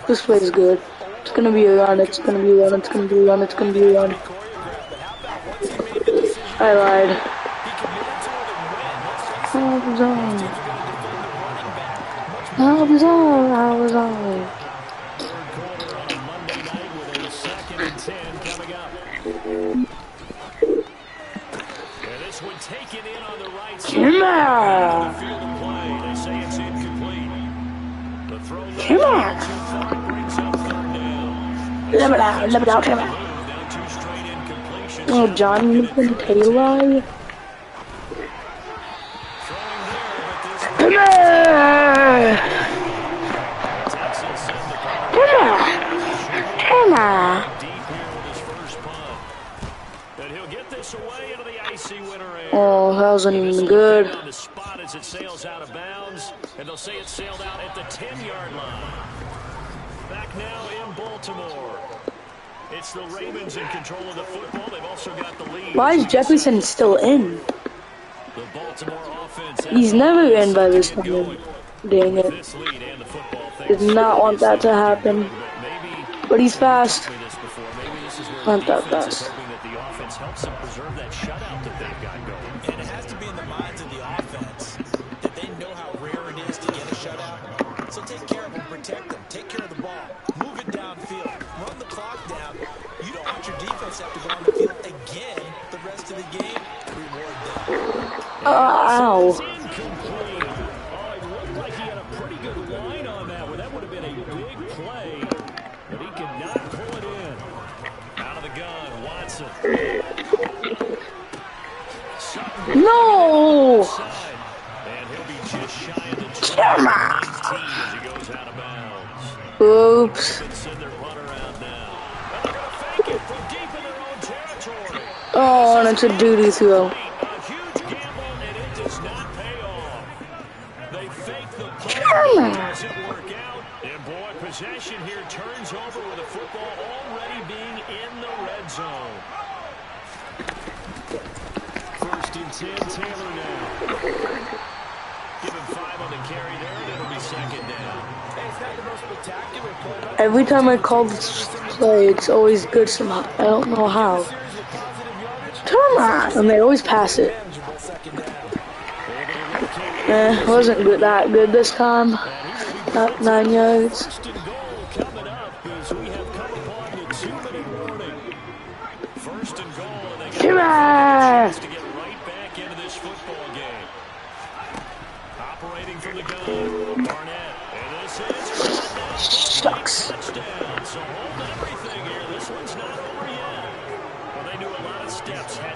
this play is good. It's gonna be a run, it's gonna be a run, it's gonna be a run, it's gonna be a run. I lied. How bizarre. How bizarre, how bizarre. Come on! Come on! Let it out, come on. Oh, Jonathan Taylor. Come on! Come on! Come on! Oh, that wasn't even good. The spot as it sails out of bounds, and they'll say it sailed out at the 10-yard line. Back now in Baltimore. It's the Ravens in control of the football. They've also got the lead. Why is Jefferson still in? The Baltimore offense. He's never in by this time. Dang it. Did not want that to happen. But he's fast. Not that fast. Helps them preserve that shutout that they've got going. And it has to be in the minds of the offense that they know how rare it is to get a shutout. So take care of them, protect them, take care of the ball, move it downfield, run the clock down. You don't want your defense to have to go on the field again the rest of the game. Reward them. Ow. It looked like he had a pretty good line on that one. That would have been a big play, but he could not pull it in. Out of the gun, Watson. No! And he'll be just shy of the 19 as he goes out of bounds. Oops. Send their runner out now. And they're going to fake it from deep in their own territory. Oh, and it's a doo-doo throw. A huge gamble, and it does not pay off. They fake the punt. Doesn't work out. And boy, possession here turns over with the football already being in the red zone. First and 10, Taylor now. Give him 5 on the carry there, and it'll be second down. Hey, it's not the most spectacular play. Every time I call this play, it's always good somehow. I don't know how. Come on! And they always pass it. It wasn't good, that good this time. Not 9 yards. First and goal coming up as we have come upon the 2-minute warning. First and goal, and they get a chance to get right back into this football game. Operating from the gun, Barnett, and this is Shucks. touchdown. So hold everything here. This one's not over yet. Well, they knew a lot of steps had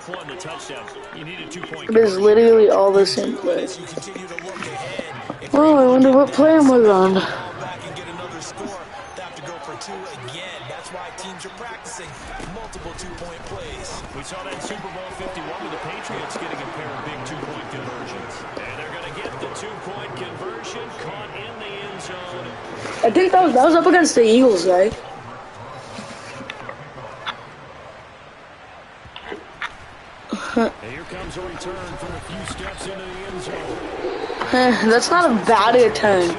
Wolf won the touchdown. You need a 2-point It is conversion. literally all the same play. As you continue to look ahead, if Oh, I wonder what play I'm on. ball back and get another score, they have to go for 2 again. That's why teams are practicing multiple 2-point plays. We saw that Super Bowl 51 with the Patriots getting a pair of big 2-point conversions. And they're going to get the 2-point conversion caught in the end zone. I think that was up against the Eagles, right? Here comes a return from a few steps into the end zone. That's not a bad return.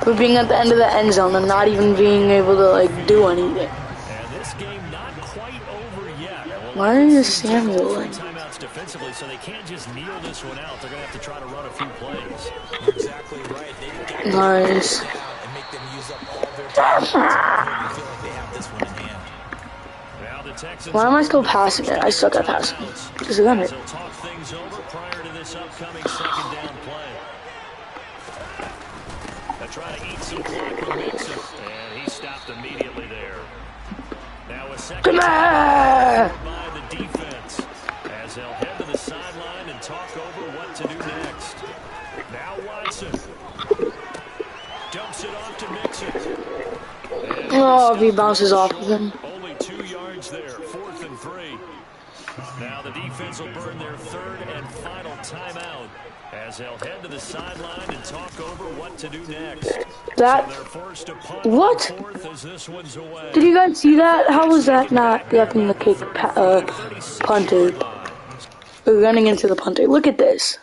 For being at the end of the end zone and not even being able to like do anything. And this game not quite over yet. Why are you Samuel? Timeouts defensively, so they can't just kneel this one out. They're going to have to try to run a few plays. You're exactly right. They've got to Nice. get down and make them use up all their time. You feel like they have this one in hand. Now the Texans. Why am I still passing it? I suck at passing. Just gun it. They'll talk things over prior to this upcoming second down play. They're trying to eat some clock with Mixon, and he stopped immediately there. Now a second Come by on! the defense as they'll head to the sideline and talk over what to do next. Now Watson dumps it off to Mixon. Oh, if he bounces off of him. Only 2 yards there, 4th and 3. Now the defense will burn their 3rd and final timeout as they'll head to the sideline and talk over what to do next. That. So they're forced to punt What? 4th as this one's away. Did you guys see that? How was that not lefting the kick punter? We're running into the punter. Look at this.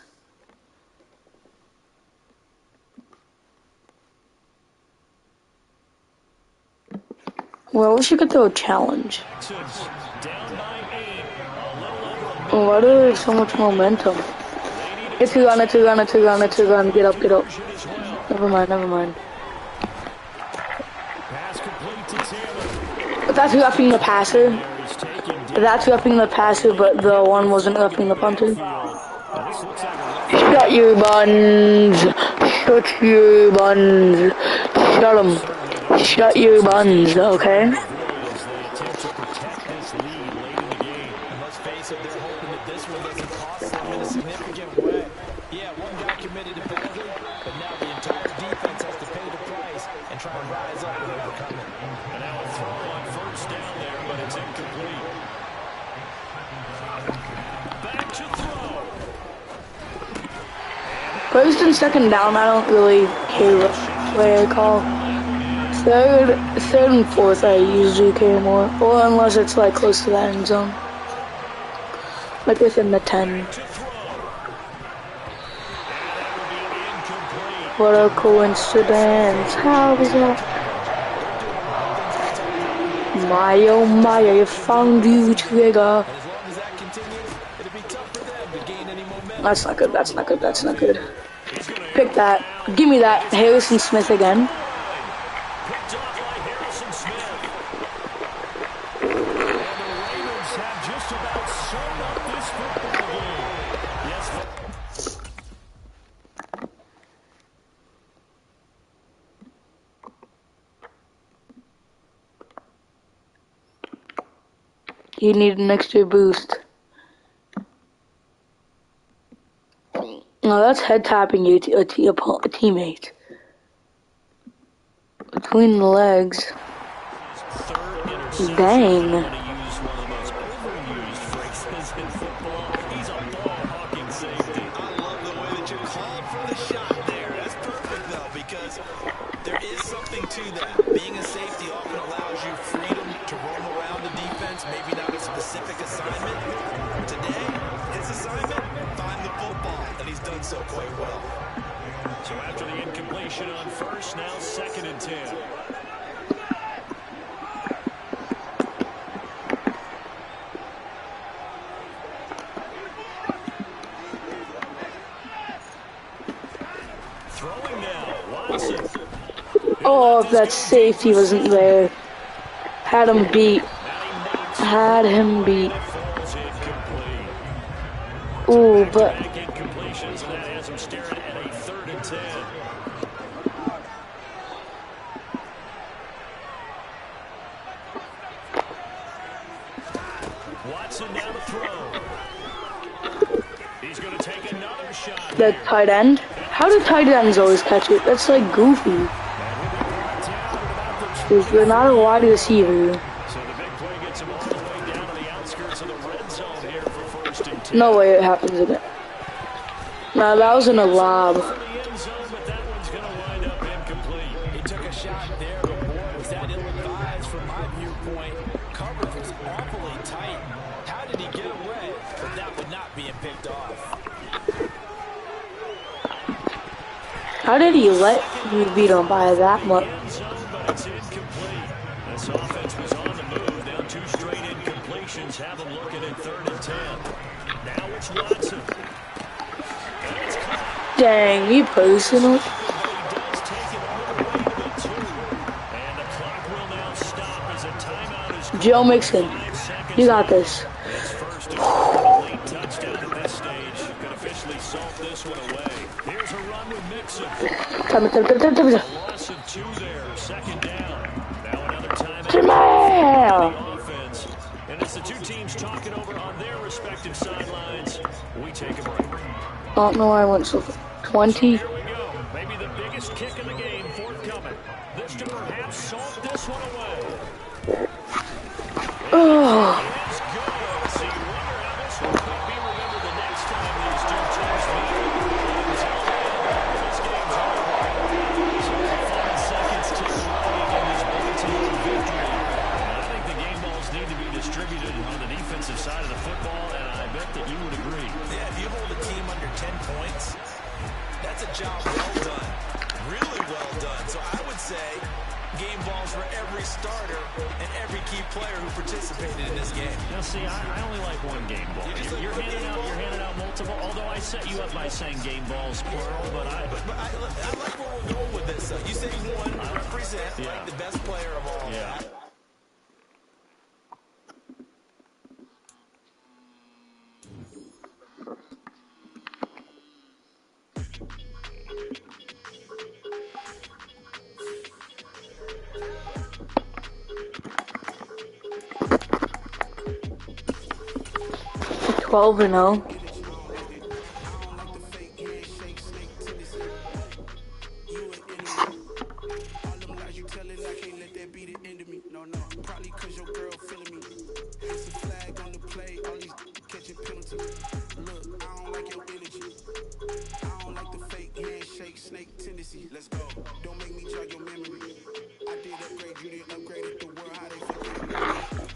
Well, we should get through a challenge. Down by 8. A little over a Oh, why do they have so much momentum? It's a run, it's a run, it's a run, it's a run. Get up, get up. Never mind, never mind. pass complete to Taylor. But that's roughing the passer. He's taken deep. That's roughing the passer, but the one wasn't roughing the punter. Now, this looks like a Shut your buns. Shut your buns. Shut them. Shut your buns, okay? as they attempt to protect this lead late in the game. And let's face it, they're hoping that this one doesn't cost them in a significant way. Yeah, one guy committed a penalty, but now the entire defense has to pay the price and try and rise up and overcome it. And now a throw on 1st down there, but it's incomplete. Back to throw. 1st and 2nd down, I don't really care what play I call. 3rd and 4th, I usually care more. Or unless it's like close to the end zone. Like within the 10. What a coincidence. How was that? My oh my, I found you, trigger. As long as that continues, it'll be tough for them to gain any momentum. That's not good, that's not good, that's not good. Pick that. Give me that. Harrison Smith again. Picked off by Harrison Smith. And the Raiders have just about sewn up this football game. Yes. You need an extra boost. No, that's head tapping your teammate. Between the legs. Third interception. Dang. I'm going to use one of the most overused phrases in football. He's a ball-hawking safety. I love the way that you called for the shot there. That's perfect, though, because there is something to that. Being a safety often allows you freedom to roam around the defense, maybe not a specific assignment. Today, his assignment, find the football, and he's done so quite well. So after the incompletion on 1st, now 2nd and 10. Throwing now, Watson. Oh, if that safety wasn't there. Had him beat. Had him beat. Falls incomplete. Ooh, but Back incompletions, and that has him staring at a 3rd and 10. Watson now to throw. The tight end? How do tight ends always catch it? That's like goofy. Because they're not a wide receiver. No way it happens again. Nah, that was in a lob. He took a shot there, but boy, was that ill-advised from my viewpoint. Coverage was awfully tight. How did he get away? But that would not being picked off. How did he let you beat him by that much? This offense was on the move. Now 2 straight incompletions. Have them looking at 3rd and 10. Now it's Watson. Dang, he personal. Joe Mixon, you got this. Time. And it's the 2 teams talking over on their respective sidelines. We take a break. I don't know why I went so 20. Here we go. Maybe the biggest kick in the game forthcoming. This to perhaps salt this one away. Oh. It's good. So you wonder how this one could be remembered the next time these 2 teams meet. This game's over. So the final seconds tick away in this 1-2 victory. And I think the game balls need to be distributed on the defensive side of the football, and I bet that you would agree. Yeah, if you hold a team under 10 points, that's a job well done. Really well done. So I would say game balls for every starter and every key player who participated in this game. Now, see, I only like one game ball. You're handing out multiple. Although I set you up by saying game balls plural, but I like where we're going with this. You say one represent like the best player of all. Yeah. Twelve and 0.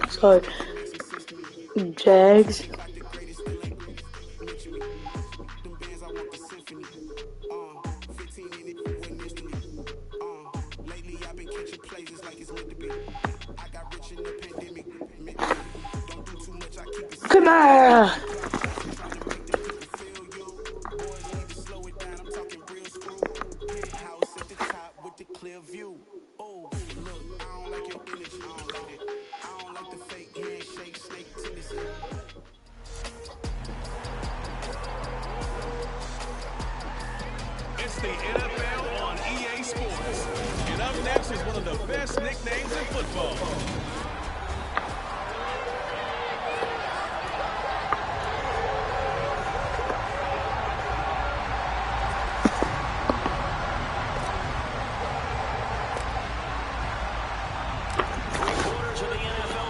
So, Jags. Come on! It's the NFL on EA Sports. And up next is one of the best nicknames in football.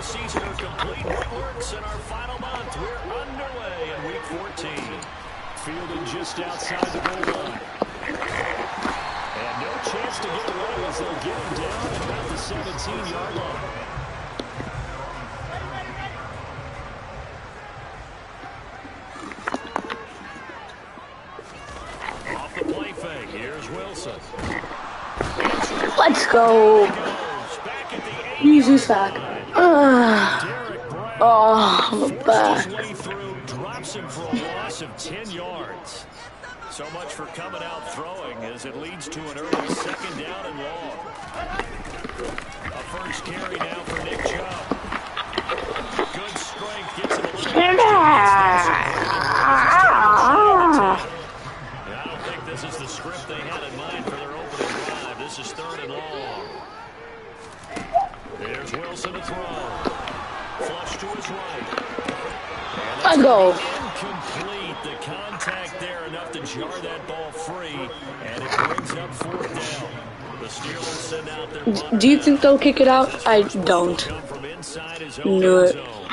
season are complete. What works in our final month? We're underway in Week 14. Fielded just outside the goal line. And no chance to get away as they'll get him down at about the 17-yard line. Off the play fake, here's Wilson. Let's go. Easy sack. Oh, I'm back. Drops him for a loss of 10 yards. So much for coming out throwing as it leads to an early second down and long. A first carry now for Nick Chubb. Good strength gets him a little. I don't think this is the script they had in mind for their opening drive. This is third and long. There's Wilson to throw. Flush to his right. Let's go. Incomplete. The contact there enough to jar that ball free, and it brings up 4th down. The Steelers send out their punter. Do you think they'll kick it out? I don't. Come from inside his No. own end zone.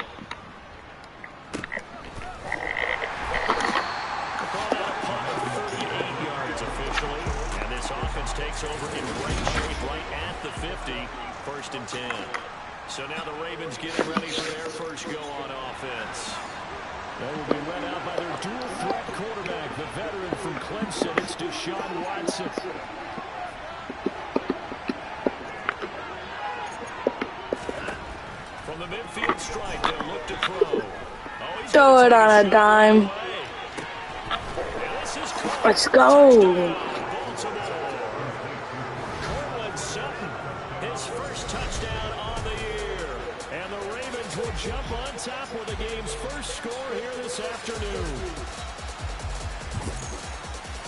Takes over in great shape right at the 50, 1st and 10. So now the Ravens getting ready for their first go on offense. They will be led out by their dual threat quarterback, the veteran from Clemson. It's Deshaun Watson. From the midfield strike, they'll look to throw. Throw it on a dime. Let's go. Jump on top with the game's first score here this afternoon.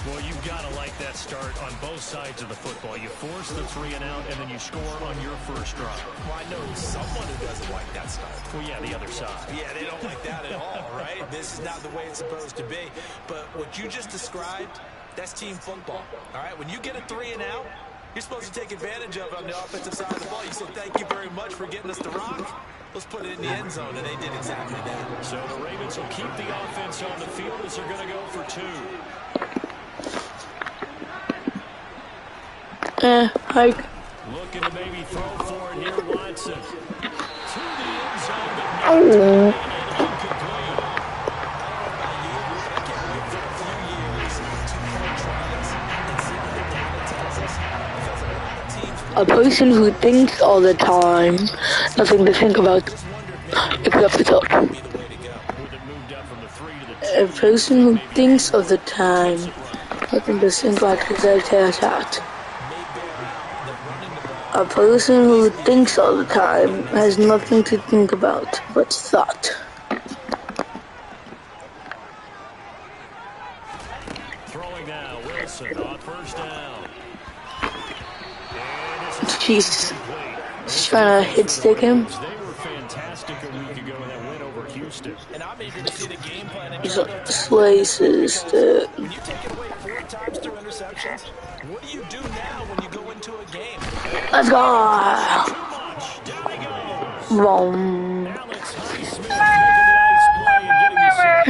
Well, you've got to like that start on both sides of the football. You force the 3 and out, and then you score on your first drive. Well, I know someone who doesn't like that start. Well, yeah, the other side. Yeah, they don't like that at all, right? This is not the way it's supposed to be. But what you just described, that's team football, all right? When you get a 3 and out, you're supposed to take advantage of it on the offensive side of the ball. You said, thank you very much for getting us the rock. Let's put it in the end zone, and they did exactly that. So the Ravens will keep the offense on the field as they're going to go for 2. Hike. Looking to maybe throw for it here, Watson. To the end zone, but Oh. A person who thinks all the time, nothing to think about, except for talk. A person who thinks all the time, nothing to think about except that. A person who thinks all the time has nothing to think about but thought. Throwing now, Wilson on 1st down. Jesus. Just trying to hit stick him. They were fantastic a week ago in that win over Houston. And I'm eager to see the game plan. Slices the. When you take it away 4 times through interceptions, what do you do now when you go into a game? Let's go. Down he goes. Boom. Alex Highsmith making a nice play and getting the sack.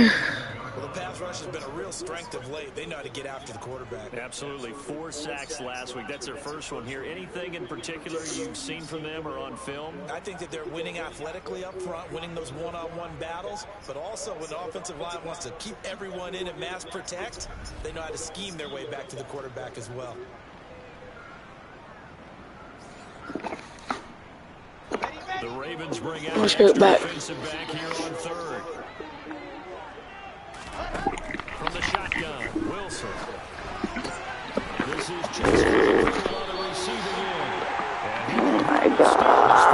Well, the pass rush has been a real strength of late. They know how to get after the quarterback. Absolutely. 4 sacks last week. That's their first one here. Anything in particular you've seen from them or on film? I think that they're winning athletically up front, winning those one-on-one battles, but also when the offensive line wants to keep everyone in and mass protect, they know how to scheme their way back to the quarterback as well. The Ravens bring out Let's an get back. defensive back here on 3rd. From the shotgun, Wilson. This is Chase Claypool on the receiving end. And My God.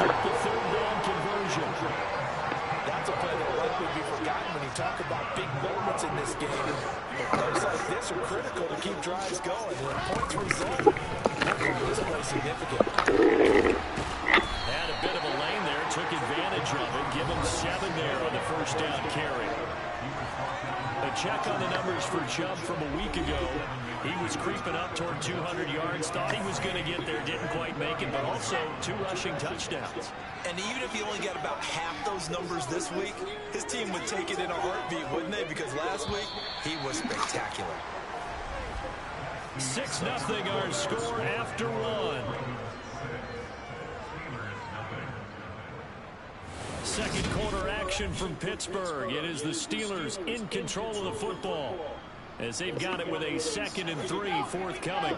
the 3rd down conversion. That's a play that will likely be forgotten when you talk about big moments in this game. But plays like this are critical to keep drives going. And when points result, this play significant. Had a bit of a lane there, took advantage of it. Give him 7 there on the 1st down carry. A check on the numbers for Chubb from a week ago. He was creeping up toward 200 yards, thought he was going to get there, didn't quite make it, but also 2 rushing touchdowns. And even if he only got about half those numbers this week, his team would take it in a heartbeat, wouldn't they? Because last week, he was spectacular. 6-0 our score after 1. Second quarter action from Pittsburgh. It is the Steelers in control of the football as they've got it with a 2nd and 3 forthcoming.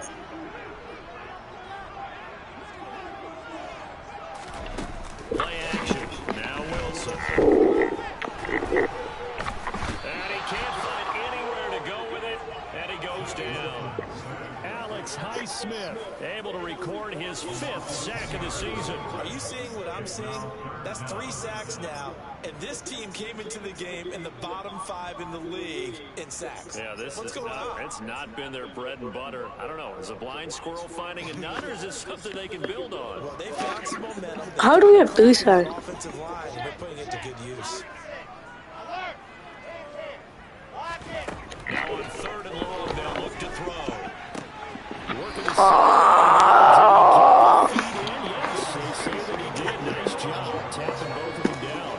Play action. Now Wilson. And he can't find anywhere to go with it, and he goes down. Alex Highsmith able to record his 5th sack of the season. Are you seeing what I'm seeing? That's 3 sacks now, and this team came into the game in the bottom 5 in the league in sacks. Yeah, this What's is going on? It's not been their bread and butter. I don't know. Is a blind squirrel finding a nut, or is this something they can build on? Well, they found some momentum. How do we have 3 sacks? Offensive line, and they're putting it to good use. Yes, they say that he did. Nice job tapping both of them down.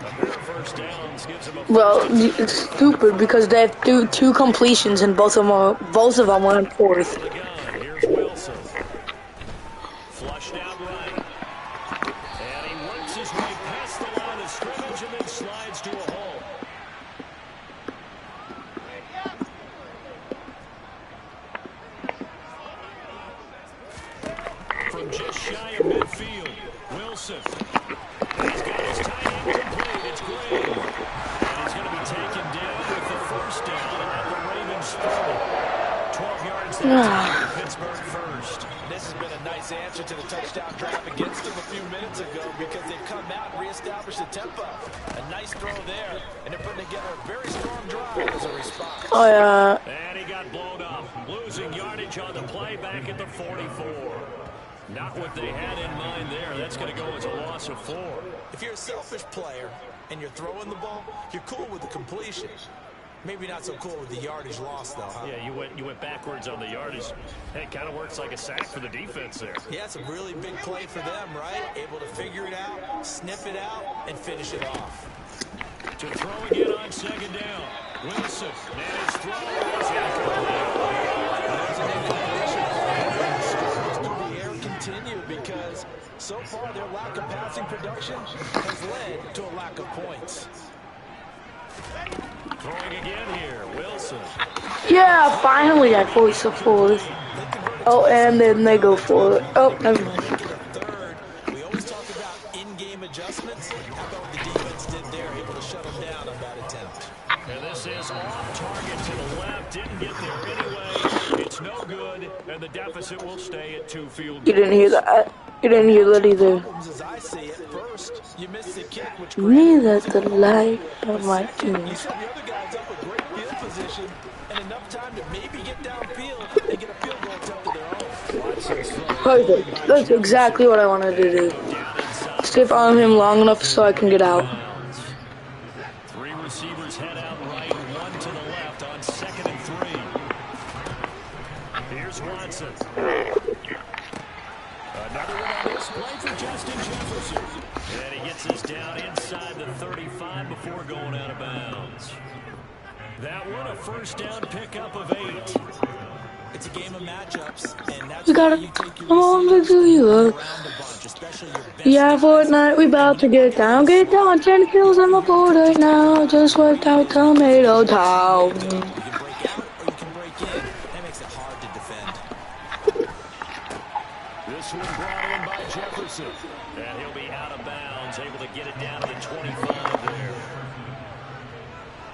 A pair of first downs gives him a first Well, and 10. it's stupid because they have two completions and both of them went fourth. The gun. Here's Wilson. Flushed out right. And he works his way past the line of scrimmage and then slides to a hole. From just shy of midfield, Wilson. He's got his tight end complete. It's Gray. And he's going to be taken down with the first down at the Ravens 30. 12 yards that time for Pittsburgh first. This has been a nice answer to the touchdown drive against them a few minutes ago because they've come out and reestablished the tempo. A nice throw there, and they're putting together a very strong drive as a response. Oh yeah. And he got blown up, losing yardage on the play back at the 44. Not what they had in mind there. That's going to go as a loss of 4. If you're a selfish player and you're throwing the ball, you're cool with the completion. Maybe not so cool with the yardage loss, though, huh? Yeah, you went backwards on the yardage. Hey, it kind of works like a sack for the defense there. Yeah, it's a really big play for them, right? Able to figure it out, sniff it out, and finish it off. To throw again on second down. Wilson, and his throw is incomplete. There's an incompletion. The air continue because so far their lack of passing production has led to a lack of points. Throwing again here, Wilson. Yeah, finally I forced the fourth. Oh, and then they go for it. Oh, never mind. Third, we always talk about in-game adjustments. How about what the defense did there, able to shut them down on that attempt. And this is off target to the left. Didn't get there anyway. It's no good, and the deficit will stay at 2 field goals. You didn't hear that. You didn't hear that either. As I see it, first, you missed the kick, which Me, that's the light of my you dreams. set the other guys up with great field position and enough time to maybe get downfield and get a field goal attempt of their own. Perfect. That's exactly what I wanted to do. Stiff arm him long enough so I can get out. 3 receivers head out right, 1 to the left on 2nd and 3. Here's Watson. Another one on this play for Justin Jefferson. And he gets us down inside the 35 before going out of bounds. That one, a first down pickup of 8. It's a game of matchups, and that's We got it. Come on, let's do you up. Yeah, Fortnite, we about to get down. Get down, 10 kills on the board right now. Just worked out Tomato Town. You can break out or you can break in. That makes it hard to defend. This one brought in by Jefferson. And he'll be out of bounds, able to get it down to the 25 there.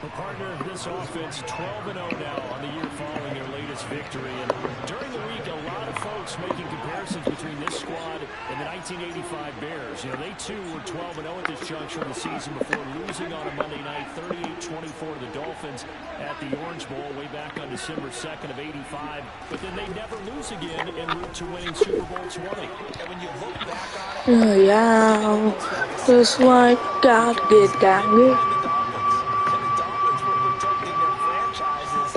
The partner of this offense, 12-0 now on the year following their latest victory. And during the week, a lot of folks making comparisons between this squad and the 1985 Bears. You know, they too were 12-0 at this juncture of the season before losing on a Monday night, 38-24 to the Dolphins at the Orange Bowl way back on December 2nd of '85. But then they never lose again en route to winning Super Bowl 20. And when you look back on it, Oh, yeah. Just like God, get down. the Dolphins were protecting their franchise's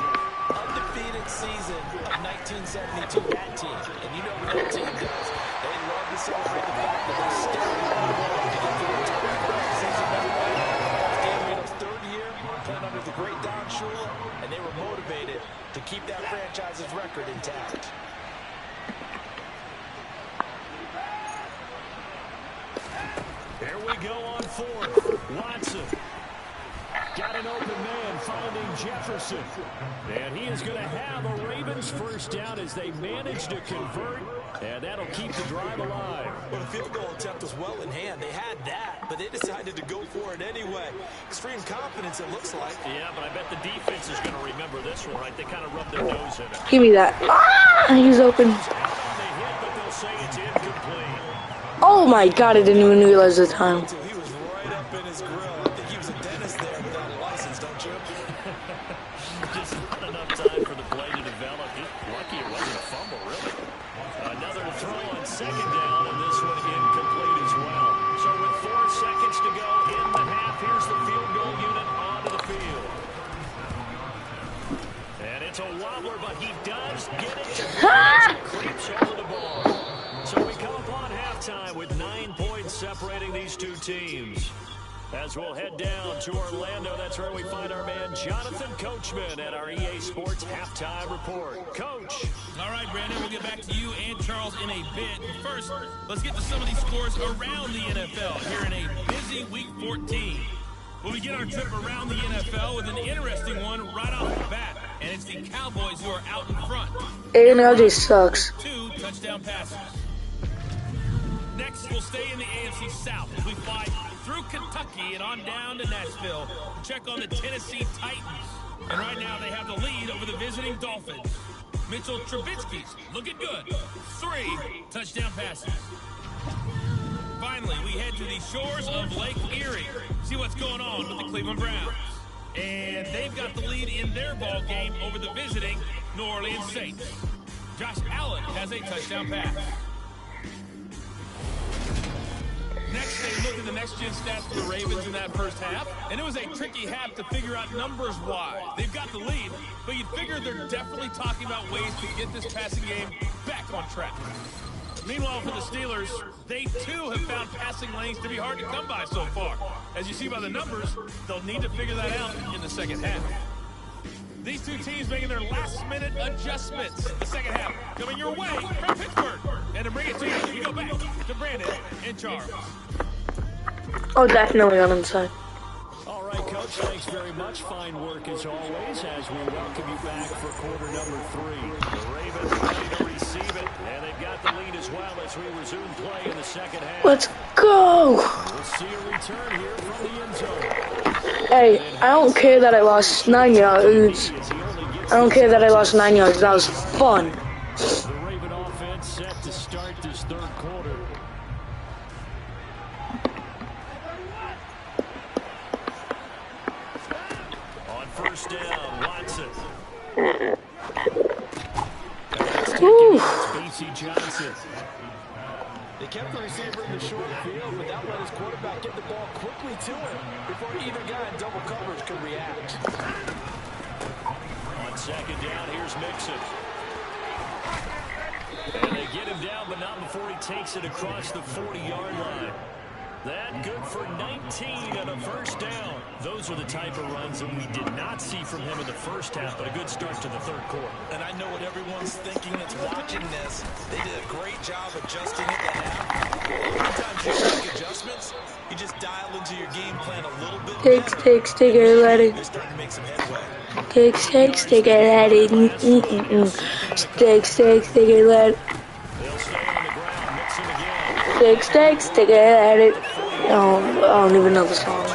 undefeated season of 1972, that team. And you know what that team does. They love to celebrate the fact that they still won to get to the top of the season that way. Dan Marino's 3rd year, playing under the great Don Shula, and they were motivated to keep that franchise's record intact. Here we go on 4th. Watson. Got an open man finding Jefferson. And he is going to have a Ravens first down as they manage to convert. And that'll keep the drive alive. Well, the field goal attempt was well in hand. They had that, but they decided to go for it anyway. Extreme confidence, it looks like. Yeah, but I bet the defense is going to remember this one, right? They kind of rubbed their nose in it. Give me that. Ah, he's open. Out on the hit, but they'll say it's incomplete. Oh my God, I didn't even realize the time. So he was right up in his grill. I think he was a dentist there without a license, don't you? Just not enough time for the play to develop. Lucky it wasn't a fumble, really. Another throw on 2nd down, and this one incomplete as well. So with 4 seconds to go in the half, here's the field goal unit onto the field. And it's a wobbler, but he does get it to separating these two teams. As we'll head down to Orlando, that's where we find our man Jonathan Coachman at our EA Sports Halftime Report. Coach. All right, Brandon, we'll get back to you and Charles in a bit. First, let's get to some of these scores around the NFL here in a busy Week 14. We'll begin our trip around the NFL with an interesting one right off the bat, and it's the Cowboys who are out in front. Aiden LJ sucks. 2 touchdown passes. Next, we'll stay in the AFC South as we fly through Kentucky and on down to Nashville to check on the Tennessee Titans. And right now they have the lead over the visiting Dolphins. Mitchell Trubisky's looking good. 3 touchdown passes. Finally, we head to the shores of Lake Erie. See what's going on with the Cleveland Browns. And they've got the lead in their ball game over the visiting New Orleans Saints. Josh Allen has a touchdown pass. Next, they look at the next-gen stats for the Ravens in that first half, and it was a tricky half to figure out numbers-wise. They've got the lead, but you'd figure they're definitely talking about ways to get this passing game back on track. Meanwhile, for the Steelers, they too have found passing lanes to be hard to come by so far. As you see by the numbers, they'll need to figure that out in the second half. These two teams making their last-minute adjustments. The second half coming your way from Pittsburgh. And to bring it to you, we go back to Brandon and Charles. Oh, definitely on inside. All right, Coach, thanks very much. Fine work as always as we welcome you back for quarter number 3. The Ravens ready to receive it, and they've got the lead as well as we resume play in the second half. Let's go! We'll see a return here from the end zone. Hey, I don't care that I lost 9 yards. I don't care that I lost 9 yards. That was fun. The Raven offense set to start this third quarter. On first down, Watson. Spacey Johnson. They kept the receiver in the short field, but that let his quarterback get the ball quickly to him before either guy in double coverage could react. On second down, here's Mixon. And they get him down, but not before he takes it across the 40-yard line. That good for 19 and a first down. Those are the type of runs that we did not see from him in the first half, but a good start to the third quarter. And I know what everyone's thinking that's watching this. They did a great job adjusting at the half. Sometimes you make adjustments, you just dial into your game plan a little bit better. Take it, let it. They're starting to make some headway. Take it, let it. Take it, let it. They'll stay on the ground, Mixon again. Take it, let it. Oh, I don't even know the song.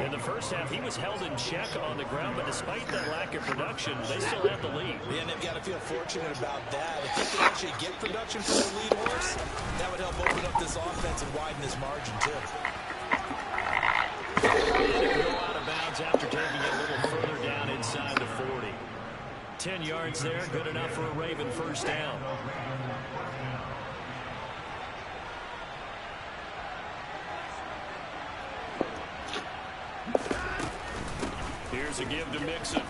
In the first half, he was held in check on the ground, but despite that lack of production, they still have the lead. Yeah, and they've got to feel fortunate about that. If they can actually get production from their lead horse, that would help open up this offense and widen this margin, too. They go out of bounds after taking it a little further down inside the 40. 10 yards there, good enough for a Raven first down. Here's a give to Mixon.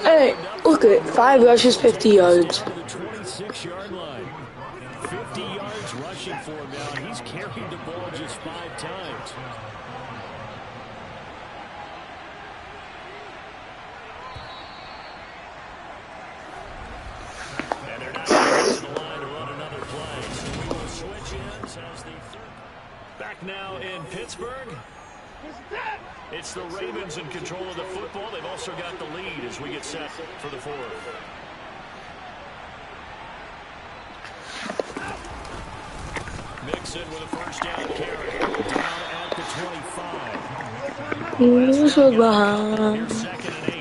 Hey, look at 5 rushes, 50 yards. To the 26-yard line. 50 yards rushing for him now, and he's carried the ball just 5 times. And they're not going to the line to run another play. So we will switch ends as the third. Back now in Pittsburgh. It's the Ravens in control of the football. They've also got the lead as we get set for the fourth. Mixon with a first down carry. Down at the 25. Here's a behind. Here's second and 8.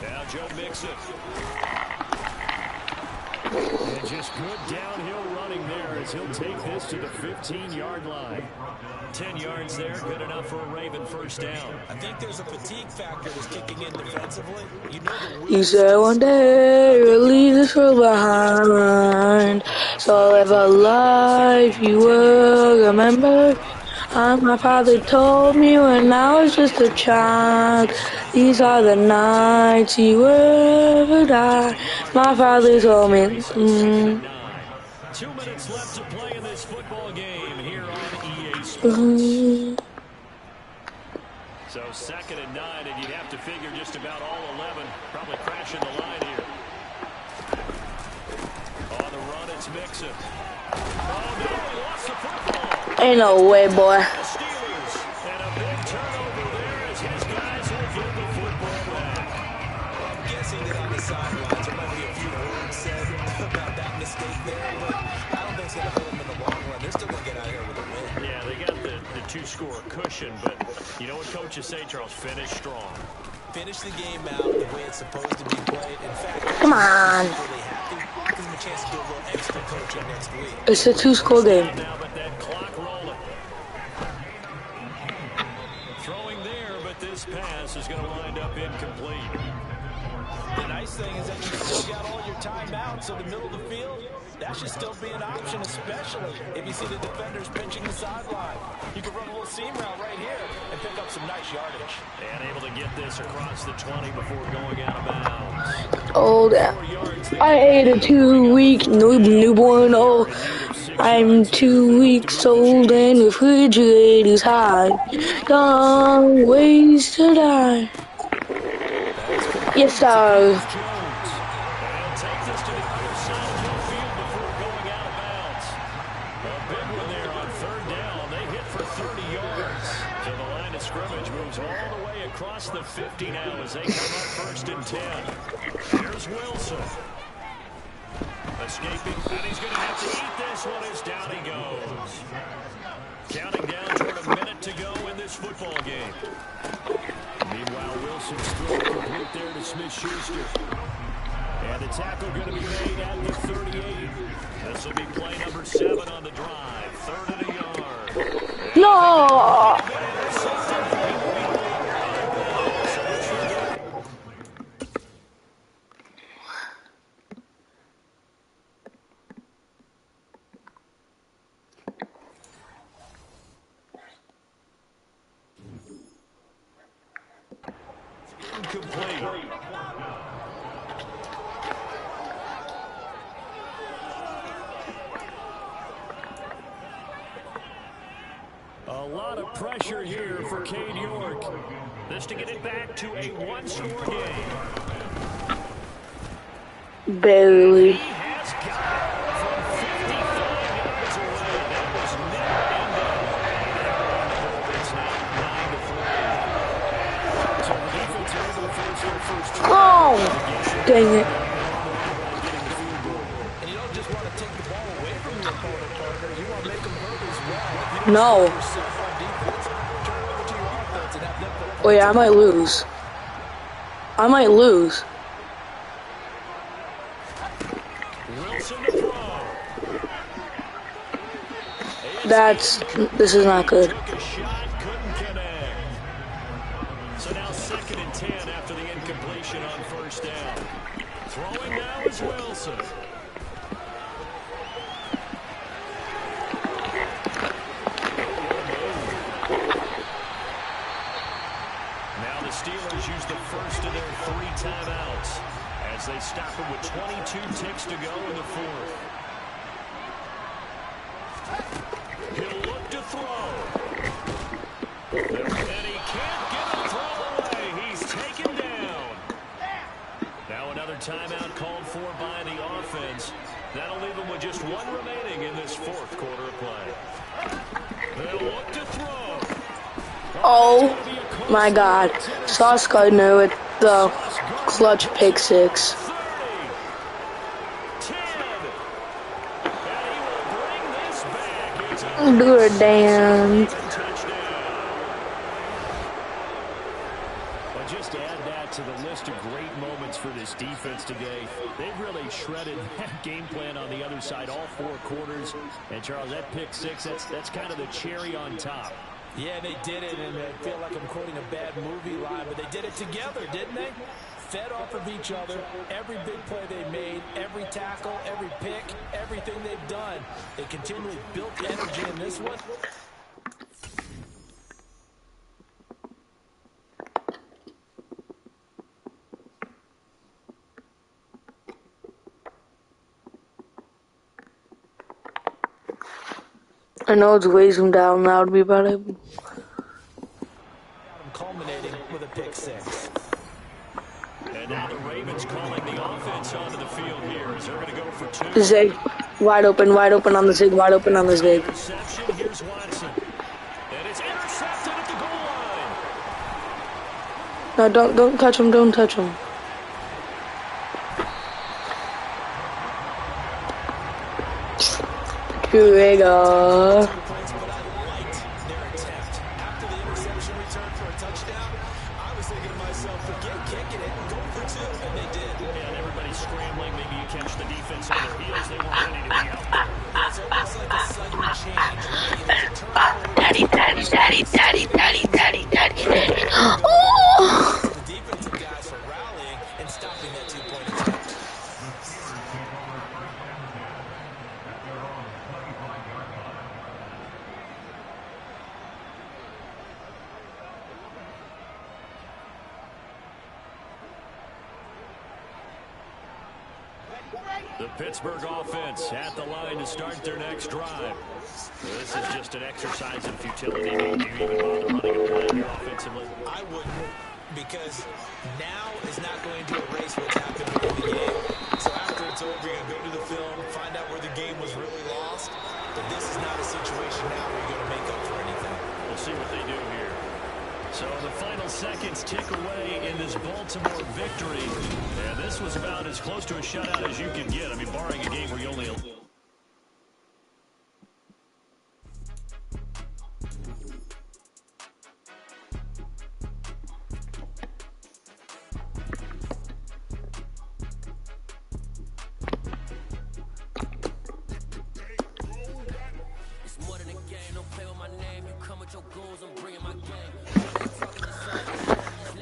Now Joe Mixon. And just good downhill running there as he'll take this to the 15-yard line. 10 yards there, good enough for a Raven first down. I think there's a fatigue factor that's kicking in defensively. You know You said one day you'll leave this world behind. So live a life you will remember. My father told me when I was just a child, these are the nights he will ever die. My father told me. 2 minutes left to play in this football game here on EA Sports. So 2nd and 9, and you'd have to figure just about all 11 probably crashing the line here. On the run, it's Mixon. Oh, no, he lost the football. Ain't no way, boy. The Steelers, and a big turnover there as his guys will get the football back. I'm guessing that on the sidelines there might be a few words said about that mistake there, but I don't think it's going to hurt them in the long run. They're still going to get out of here with a win. Yeah, they got the two-score cushion, but you know what coaches say, Charles? Finish strong. Finish the game out the way it's supposed to be played. In fact, Come on. really happy. Gives them a chance to do a little extra coaching next week. It's a 2-score game. Now, but that clock rolling. Throwing there, but this pass is going to wind up incomplete. The nice thing is that you still got all your timeouts, so the middle of the field, that should still be an option, especially if you see the defenders pinching the sideline. You can run a little seam route right here and pick up some nice yardage. And able to get this across the 20 before going out of bounds. Old. I ate a 2-week newborn. Oh, I'm 2 weeks old and refrigerator's hot. Long ways to die. Yes, sir. And take this to the other side of the field before going out of bounds. A big one there on 3rd down. They hit for 30 yards. So the line of scrimmage moves all the way across the 50 now as they come up 1st and 10. Here's Wilson. Escaping, and he's going to have to eat this one as down he goes. Counting down toward a minute to go in this football game. Meanwhile, Wilson's throw complete there to Smith-Schuster. And the tackle going to be made at the 38. This will be play number 7 on the drive. 3rd and a yard. No! Incomplete. A lot of pressure here for Cade York. This to get it back to a 1-score game. Barely. He has got it from 55 yards away. That was never ended. It's now 9-3. So the defense are able to finish their first two. Oh, dang it. And you don't just want to take the ball away from your opponent, partner. You want to make them hurt as well. No. Oh yeah, I might lose. I might lose. Wilson to throw. This is not good. Took a shot, couldn't connect. So now 2nd and 10 after the incompletion on 1st down. Throwing now is Wilson. Now the Steelers use the first of their 3 timeouts as they stop it with 22 ticks to go in the 4th. He'll look to throw. And he can't get a throw away. He's taken down. Now another timeout called for by the offense. That'll leave him with just 1 remaining in this 4th quarter of play. They'll look to throw. Oh my God. Sauce Gardner with the clutch pick 6. 30, 10, and he will bring this back. It's a Good damn. Well, just to add that to the list of great moments for this defense today, they've really shredded that game plan on the other side all 4 quarters. And Charles, that pick 6, that's kind of the cherry on top. Yeah, they did it, and I feel like I'm quoting a bad movie line, but they did it together, didn't they? Fed off of each other, every big play they made, every tackle, every pick, everything they've done. They continually built energy in this one. I know it's way zoomed down loud, but Culminating with a pick six. And now the Ravens calling the offense onto the field here as they're going to go for two. Zig, wide open on the zig, wide open on the zig. Reception, here's Watson. And it's intercepted at the goal line. No, don't touch him, don't touch him. Trigger. Daddy. Oh! The defensive guys for rallying and stopping that 2-point attack. The Pittsburgh offense at the line to start their next drive. This is just an exercise in futility. Do you even bother running a play here offensively? I wouldn't, because now is not going to erase what's happened in the game. So after it's over, you're going to go to the film, find out where the game was really lost. But this is not a situation now where you're going to make up for anything. We'll see what they do here. So the final seconds tick away in this Baltimore victory. And this was about as close to a shutout as you can get. I mean, barring a game where you only...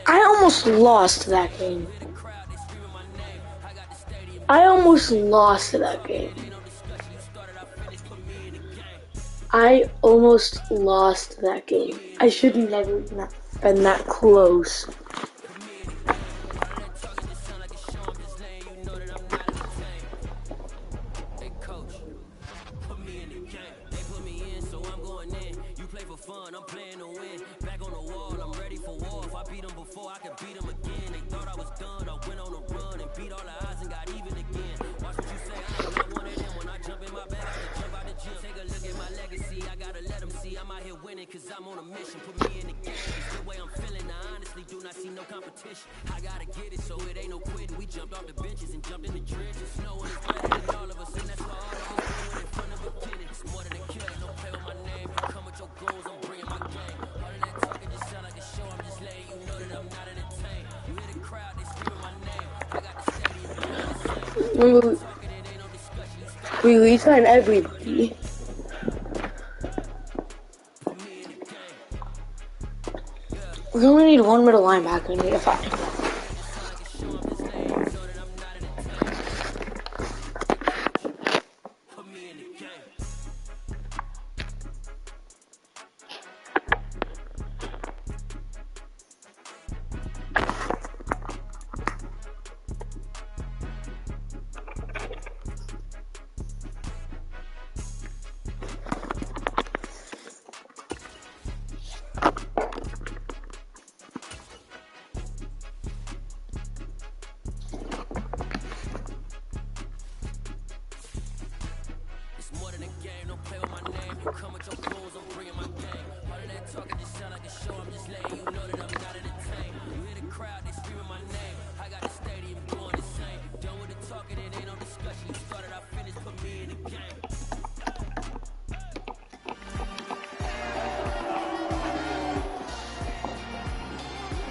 I almost lost that game. I almost lost that game. I should never been that close. I gotta get it, so it ain't no quitting. We jumped off the benches and jumped in the trenches. Snow and it's better than all of us, and that's why all of us doing in front of a kid. It's more than a kill, no play with my name. You come with your goals, I'm bringing my game. All of that talking just sound like a show, I'm just letting you know that I'm not entertained. You hear the crowd, they screaming my name. I got the stadium doing the same. We re-sign everybody. We only need one middle linebacker. We need a 5.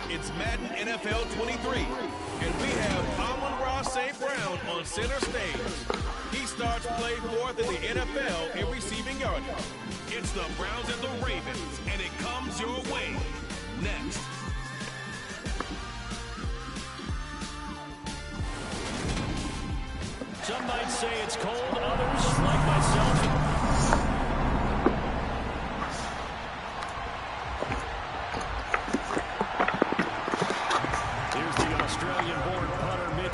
It's Madden NFL 23, and we have Amon-Ra St. Brown on center stage. He starts play fourth in the NFL in receiving yardage. It's the Browns and the Ravens, and it comes your way next. Some might say it's cold, others, like myself,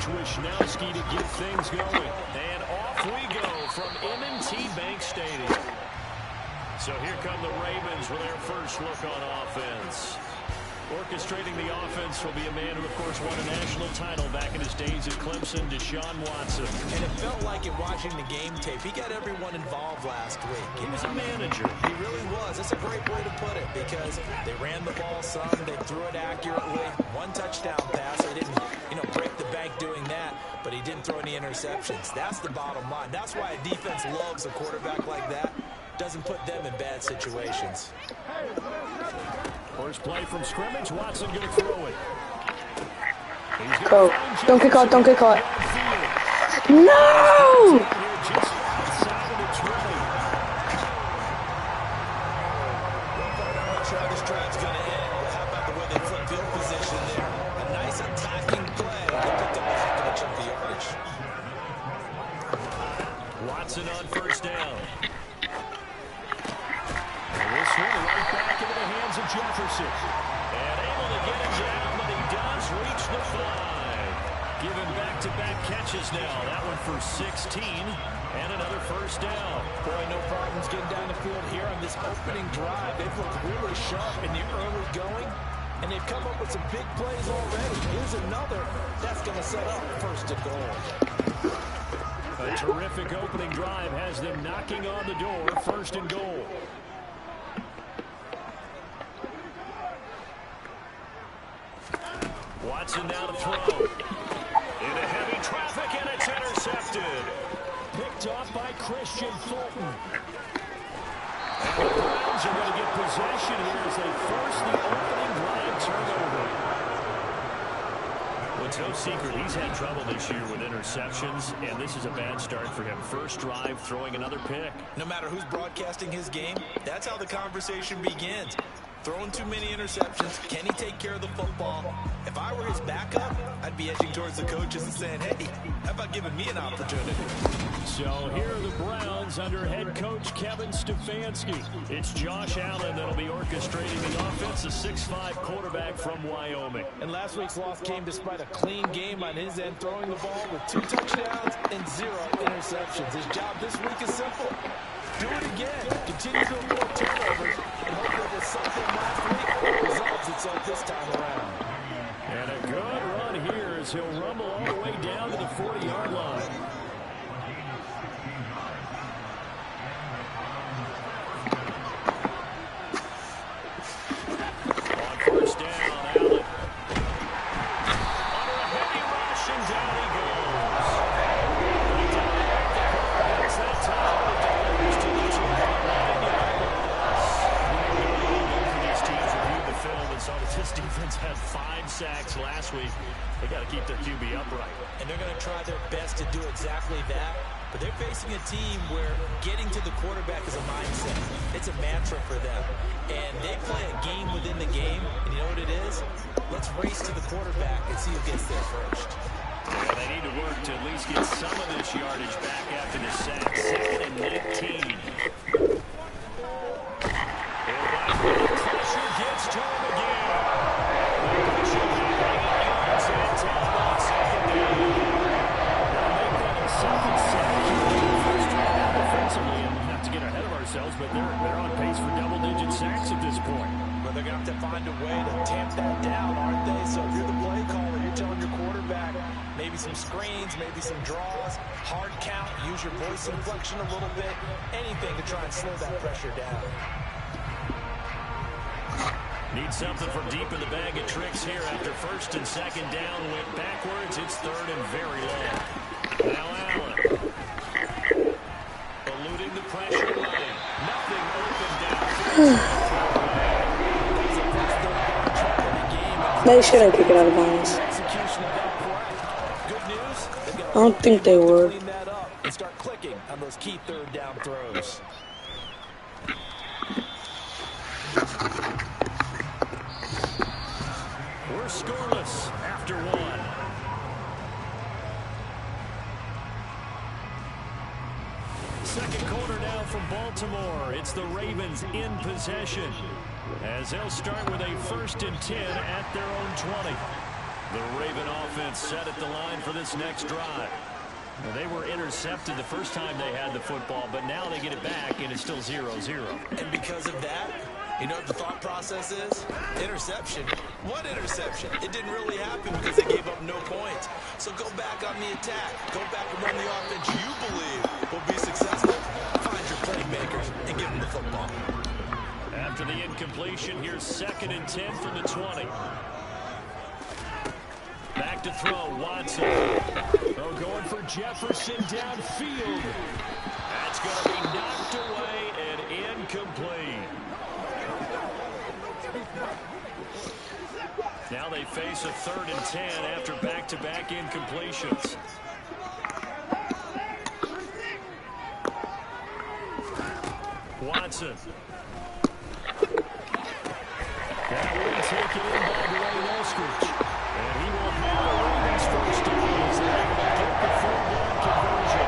Wishnowski to get things going. And off we go from M&T Bank Stadium. So here come the Ravens with their first look on offense. Orchestrating the offense will be a man who, of course, won a national title back in his days at Clemson, Deshaun Watson. And it felt like in watching the game tape, he got everyone involved last week. He was a manager. He really was. That's a great way to put it because they ran the ball some, they threw it accurately. One touchdown pass. They didn't, break the bank doing that, but he didn't throw any interceptions. That's the bottom line. That's why a defense loves a quarterback like that. Doesn't put them in bad situations. First play from scrimmage. Watson going to throw it. Go. Don't get caught. Don't get caught. No! Just outside of the 20. How this drive's going to end. How about the way they flip field position there? A nice attacking play. They picked up a heck of a chunk of yardage. Watson on first down. This one right back into the hands of Jefferson. And able to get him down, but he does reach the 5. Given back-to-back catches now. That one for 16 and another first down. Boy, no problems getting down the field here on this opening drive. They've looked really sharp in the early going, and they've come up with some big plays already. Here's another that's going to set up first and goal. A terrific opening drive has them knocking on the door. First and goal. Watson now to throw. Into heavy traffic, and it's intercepted. Picked off by Christian Fulton. And the Browns are going to get possession here as they force the opening drive turnover. Well, it's no secret he's had trouble this year with interceptions, and this is a bad start for him. First drive, throwing another pick. No matter who's broadcasting his game, that's how the conversation begins. Throwing too many interceptions. Can he take care of the football? If I were his backup, I'd be edging towards the coaches and saying, hey, how about giving me an opportunity? So here are the Browns under head coach Kevin Stefanski. It's Josh Allen that'll be orchestrating the offense, a 6'5" quarterback from Wyoming. And last week's loss came despite a clean game on his end, throwing the ball with 2 touchdowns and 0 interceptions. His job this week is simple. Do it again. Continue to avoid turnovers and hope that the something last week resolves itself this time around. And a good run here as he'll rumble all the way down to the 40-yard line. On first down, Allen. Under a heavy rush, and down he goes. That's that time. Delivers to the 2-9-yard loss. These teams reviewed the film and saw that this defense had 5 sacks last week. They got to keep their QB upright. And they're going to try their best to do exactly that. But they're facing a team where getting to the quarterback is a mindset. It's a mantra for them. And they play a game within the game. And you know what it is? Let's race to the quarterback and see who gets there first. Yeah, they need to work to at least get some of this yardage back after the sack. 2nd and 19. Pressure gets to him again. Pressure yards and 10 on 2nd down. They'll make that a 2nd sack. First down defensively, and not to get ahead of ourselves, but they're on pace for double-digit sacks at this point. But they're going to have to find a way to tamp that down, aren't they? So if you're the play caller, you're telling your quarterback maybe some screens, maybe some draws, hard count, use your voice inflection a little bit, anything to try and slow that pressure down. Need something from deep in the bag of tricks here after 1st and 2nd down. Went backwards. It's 3rd and very low. Now Allen. Eluding the pressure line. Nothing open down. They shouldn't kick it out of bounds. I don't think they would. And start clicking on those key 3rd down throws. We're scoreless after 1. Second quarter now from Baltimore. It's the Ravens in possession as they'll start with a 1st and 10 at their own 20. The Raven offense set at the line for this next drive. Well, they were intercepted the first time they had the football, but now they get it back, and it's still 0-0. And because of that, you know what the thought process is? Interception. What interception? It didn't really happen because they gave up no points. So go back on the attack. Go back and run the offense you believe will be successful. Find your playmakers and give them the football. After the incompletion, here's 2nd and 10 from the 20. Back to throw, Watson. Oh, going for Jefferson downfield. That's going to be knocked away and incomplete. Now they face a 3rd and 10 after back-to-back incompletions. Watson. That will take it in by Dwayne Eskridge. And he will have the Ravens first down as they're able to get the 4th down conversion.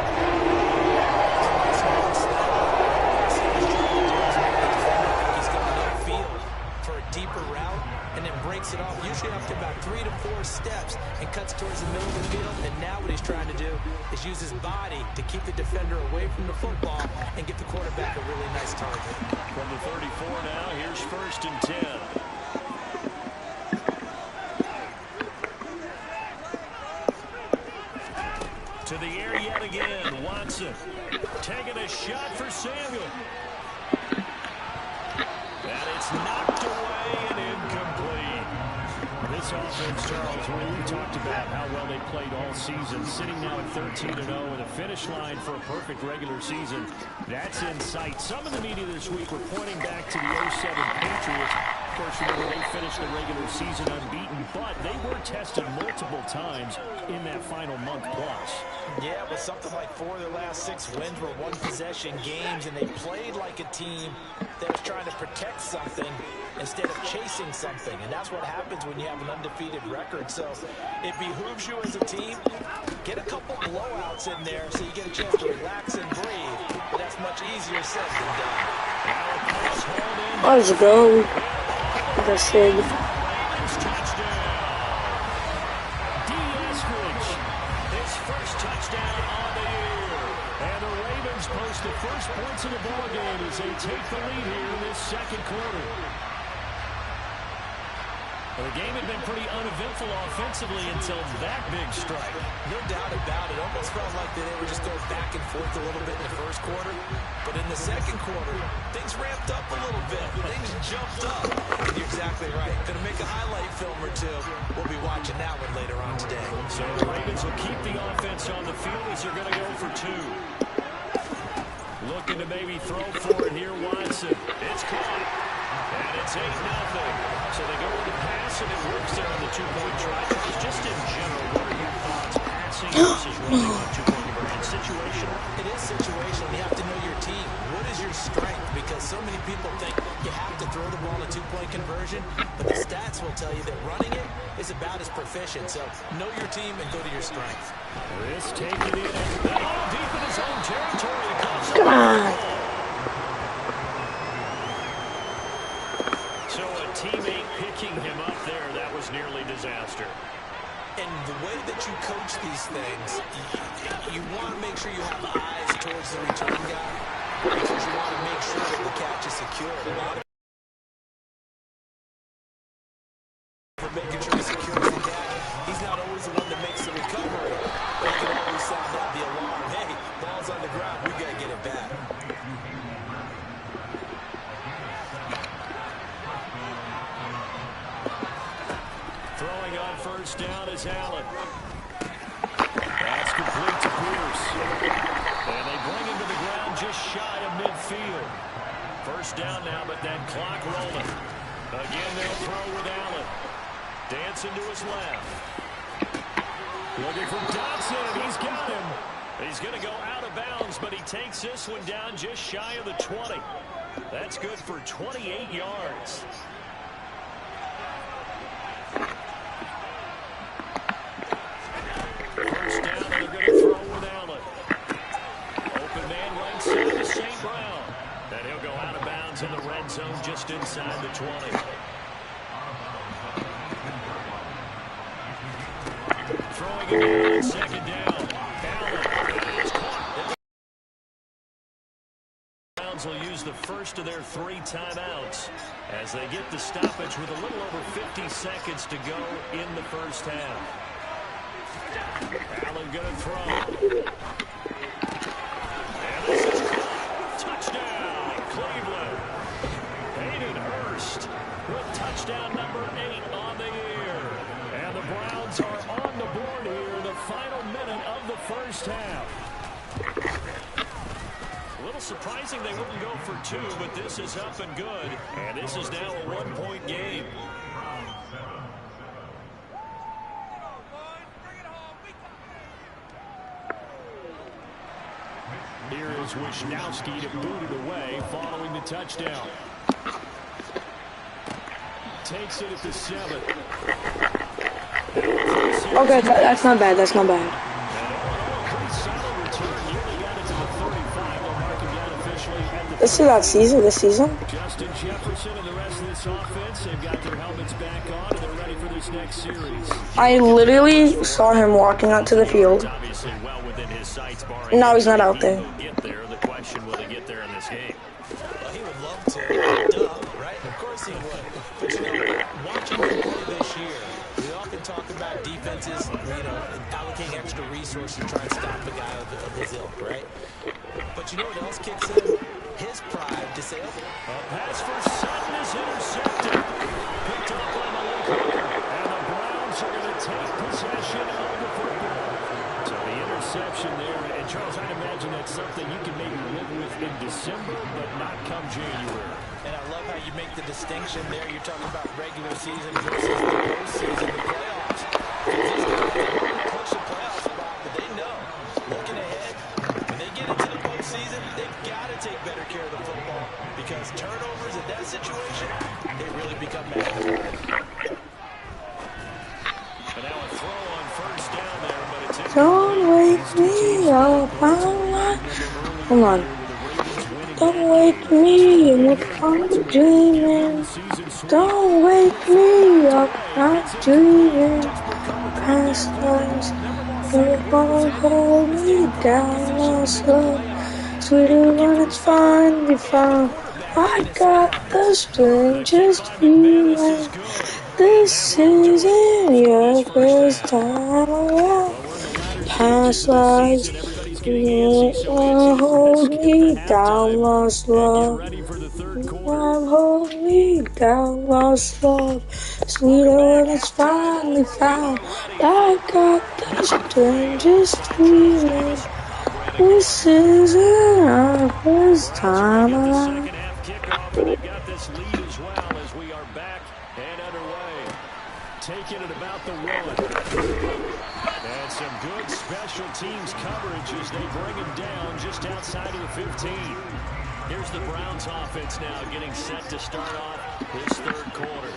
He's going upfield for a deeper route and then breaks it off, usually after about 3 to 4 steps, and cuts towards the middle of the field. And now what he's trying to do is use his body to keep the defender away from the football and get the quarterback a really nice target. From the 34 now, here's 1st and 10. To the air yet again, Watson taking a shot for Samuel. And it's knocked away and incomplete. This offense, Charles, we talked about how well they played all season, sitting now at 13-0 with a finish line for a perfect regular season. That's in sight. Some of the media this week were pointing back to the 07 Patriots. Of course, remember, they finished the regular season unbeaten, but they were tested multiple times in that final month plus. Yeah, but something like 4 of their last 6 wins were one-possession games, and they played like a team that was trying to protect something instead of chasing something. And that's what happens when you have an undefeated record. So it behooves you as a team, get a couple blowouts in there so you get a chance to relax and breathe. But that's much easier said than done. Let's go. Like I said. Touchdown on the year. And the Ravens post the first points of the ball game as they take the lead here in this 2nd quarter. Well, the game had been pretty uneventful offensively until that big strike. No doubt about it. Almost felt like they were just going back and forth a little bit in the 1st quarter. But in the 2nd quarter, things ramped up a little bit. Things jumped up. And you're exactly right. Going to make a highlight film or two. We'll be watching that one later on today. So the Ravens will keep the offense on the field as they're going to go for 2. Looking to maybe throw for it here, Watson. It's caught. And it's 8-0. So they go with the pass, and it works there on the 2-point try. Just in general, what are your thoughts? Passing versus running on 2-point conversion. Situational? It is situational. You have to know your team. What is your strength? Because so many people think you have to throw the ball in a 2-point conversion, but the stats will tell you that running it is about as proficient. So know your team and go to your strength. Chris taking it in. Deep in his own territory. Come on. So a teammate picking him up there, that was nearly disaster. And the way that you coach these things, you want to make sure you have eyes towards the return guy because you want to make sure that the catch is secure. A lot of for making sure he secures the catch. He's not always the one that makes the recovery, but he can always sound out the alarm. Hey, ball's on the ground. We got to get it back. Throwing on 1st down is Allen. That's complete to Pierce. And they bring him to the ground just shy of midfield. 1st down now, but that clock rolling. Again, they'll throw with Allen. Dancing to his left. Looking for Dotson. He's got him. He's going to go out of bounds, but he takes this one down just shy of the 20. That's good for 28 yards. First down, they're going to throw with Allen. Open man right side to St. Brown. And he'll go out of bounds in the red zone just inside the 20. Throwing again on 2nd down. Allen the first of their 3 timeouts as they get the stoppage with a little over 50 seconds to go in the first half. Allen going to throw. And this is caught. Touchdown, Cleveland. Hayden Hurst with touchdown number 8 on the year. And the Browns are on the board here in the final minute of the first half. A little surprising they wouldn't go for 2, but this is up and good. And this is now a 1-point game. Here is Wisnowski to boot it away following the touchdown. Takes it at the 7. Okay, that's not bad. That's not bad. This is that season. This season. Justin Jefferson and the rest of this offense, they've got their helmets back on and they're ready for this next series. I literally saw him walking out to the field. Obviously well within his sights, barring No, he's not out there. Get there. The question, will he get there in this game? Well, he would love to. Duh, right? Of course he would. But you know, watching him play this year, we often talk about defenses, allocating extra resources to try and stop the guy of his ilk, right? But you know what else kicks in? His pride to say, a pass for Sutton is intercepted. Picked up by Malik Hooker. And the Browns are going to take possession of the football. So the interception there. And Charles, I'd imagine that's something you can maybe live with in December, but not come January. And I love how you make the distinction there. You're talking about regular season versus the postseason, the playoffs. These guys don't push the playoff spot, but they know, looking ahead, when they get into the postseason, they've got to take better care of the football because turnovers in that situation, they really become manageable. And now a throw on first down there, but it's Don't wake me up. Hold on. Don't wake me up. I'm dreaming. Don't wake me up. I'm dreaming. Past lives. Never hold me down. Lost love. Sweeter when it's finally found. I got the strangest feeling. This isn't your first time around. Past lives, hold me down, lost love. Hold me down, lost love. Sweeter when it's finally found. I got the strangest feeling. This isn't our first time around. They've got this lead as well as we are back and underway. Taking it about the 1. And some good special teams coverage as they bring him down just outside of the 15. Here's the Browns offense now getting set to start off this third quarter.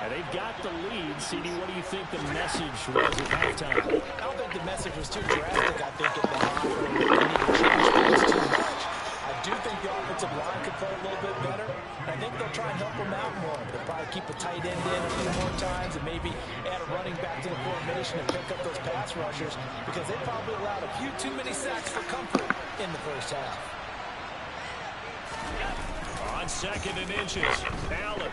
And they've got the lead. CD, what do you think the message was at halftime? I don't think the message was too drastic. I think at the half, they need to change things too much. I do think the offensive line could play a little bit better. I think they'll try and help them out more. They'll probably keep a tight end in a few more times and maybe add a running back to the formation and pick up those pass rushers because they probably allowed a few too many sacks for comfort in the first half. On 2nd and inches, Allen.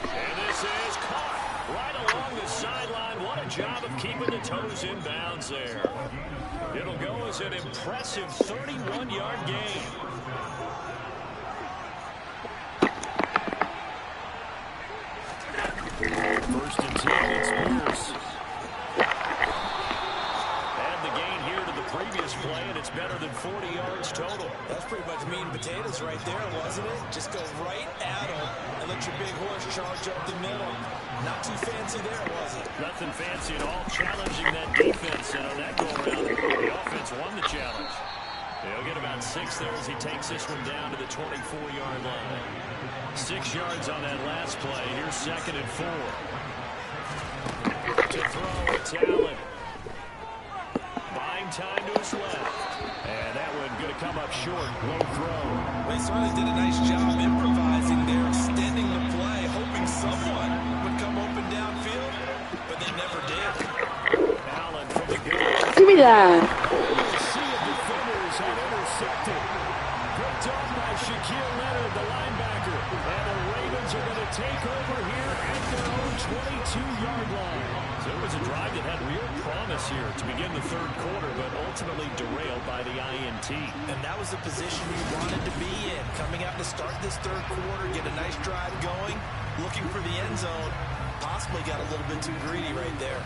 And this is caught right along the sideline. What a job of keeping the toes in bounds there. It'll go as an impressive 31-yard gain. First and 10, it's Spears. And the gain here to the previous play, and it's better than 40 yards total. That's pretty much meat and potatoes right there, wasn't it? Just go right at them and let your big horse charge up the middle. Not too fancy there, was it? Nothing fancy at all, challenging that defense. And on that go-around, the offense won the challenge. They'll get about 6 there as he takes this one down to the 24-yard line. 6 yards on that last play. Here's 2nd and 4. To throw, it's Allen. Buying time to his left. And that one going to come up short. Low throw. They certainly did a nice job improvising there, extending the play, hoping someone would come open downfield, but they never did. Allen from the goal. Give me that. The sea of defenders had intercepted. the linebacker. And the Ravens are going to take over here at their own 22-yard line. So it was a drive that had real promise here to begin the third quarter, but ultimately derailed by the INT. And that was the position you wanted to be in. Coming out to start this third quarter, get a nice drive going, looking for the end zone. Possibly got a little bit too greedy right there.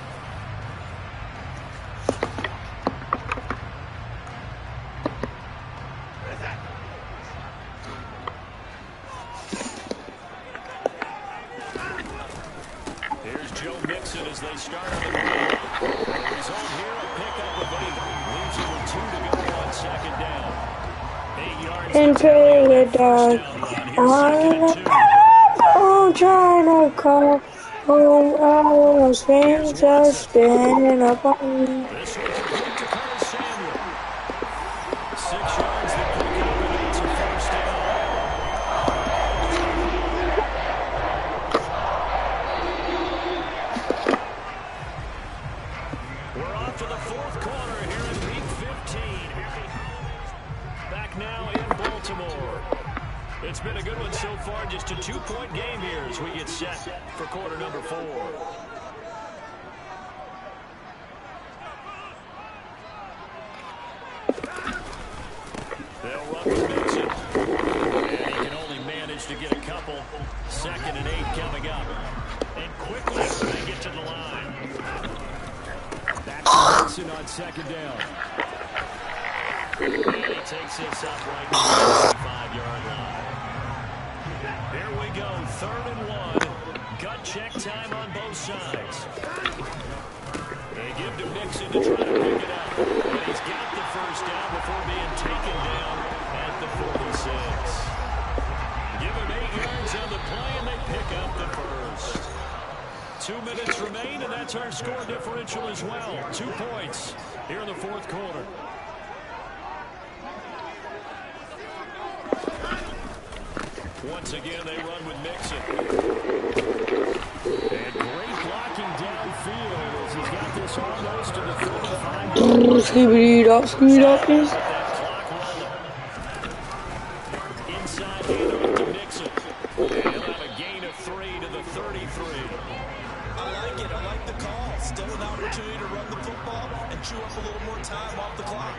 As they start on the ground. The result here, a pickup of 8. Leaves it with 2 to go on second down. 8 yards. Into the dark. I'm trying to call. Oh, I was just spinning up on me. This one's complete to Curtis Samuel. 6 yards, the pickup, and it's a first down. We're off to the fourth quarter here in Week 15. Back now in Baltimore. It's been a good one so far. Just a 2-point game here as we get set for quarter number 4. They'll run with Mixon. And he can only manage to get a couple. 2nd and 8 coming up. And quickly they get to the line. That's Mixon on second down. And he takes this up right to the 5-yard line. Here we go, 3rd and 1. Gut check time on both sides. They give to Mixon to try to pick it up. And he's got the first down before being taken down at the 46. Give him 8 yards on the play, and they pick up the first. 2 minutes remain, and that's our score differential as well. 2 points here in the fourth quarter. Once again, they run with Mixon. And great blocking downfield as he's got this almost to the 35. Speed up, please. Inside handoff to Mixon. And he'll have a gain of 3 to the 33. I like it. I like the call. Still an opportunity to run the football and chew up a little more time off the clock.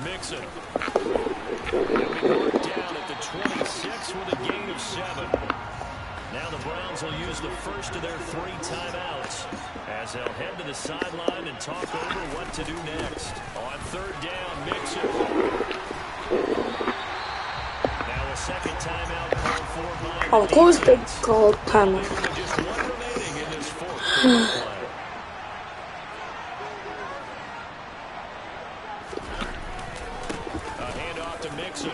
Mixon. He'll be down at the 26 with a gain of 7. Now the Browns will use the first of their 3 timeouts as they'll head to the sideline and talk over what to do next. On 3rd down, Mixon. Now a second timeout called for by Of course they called timeout. just 1 remaining in this fourth quarter play. A handoff to Mixon.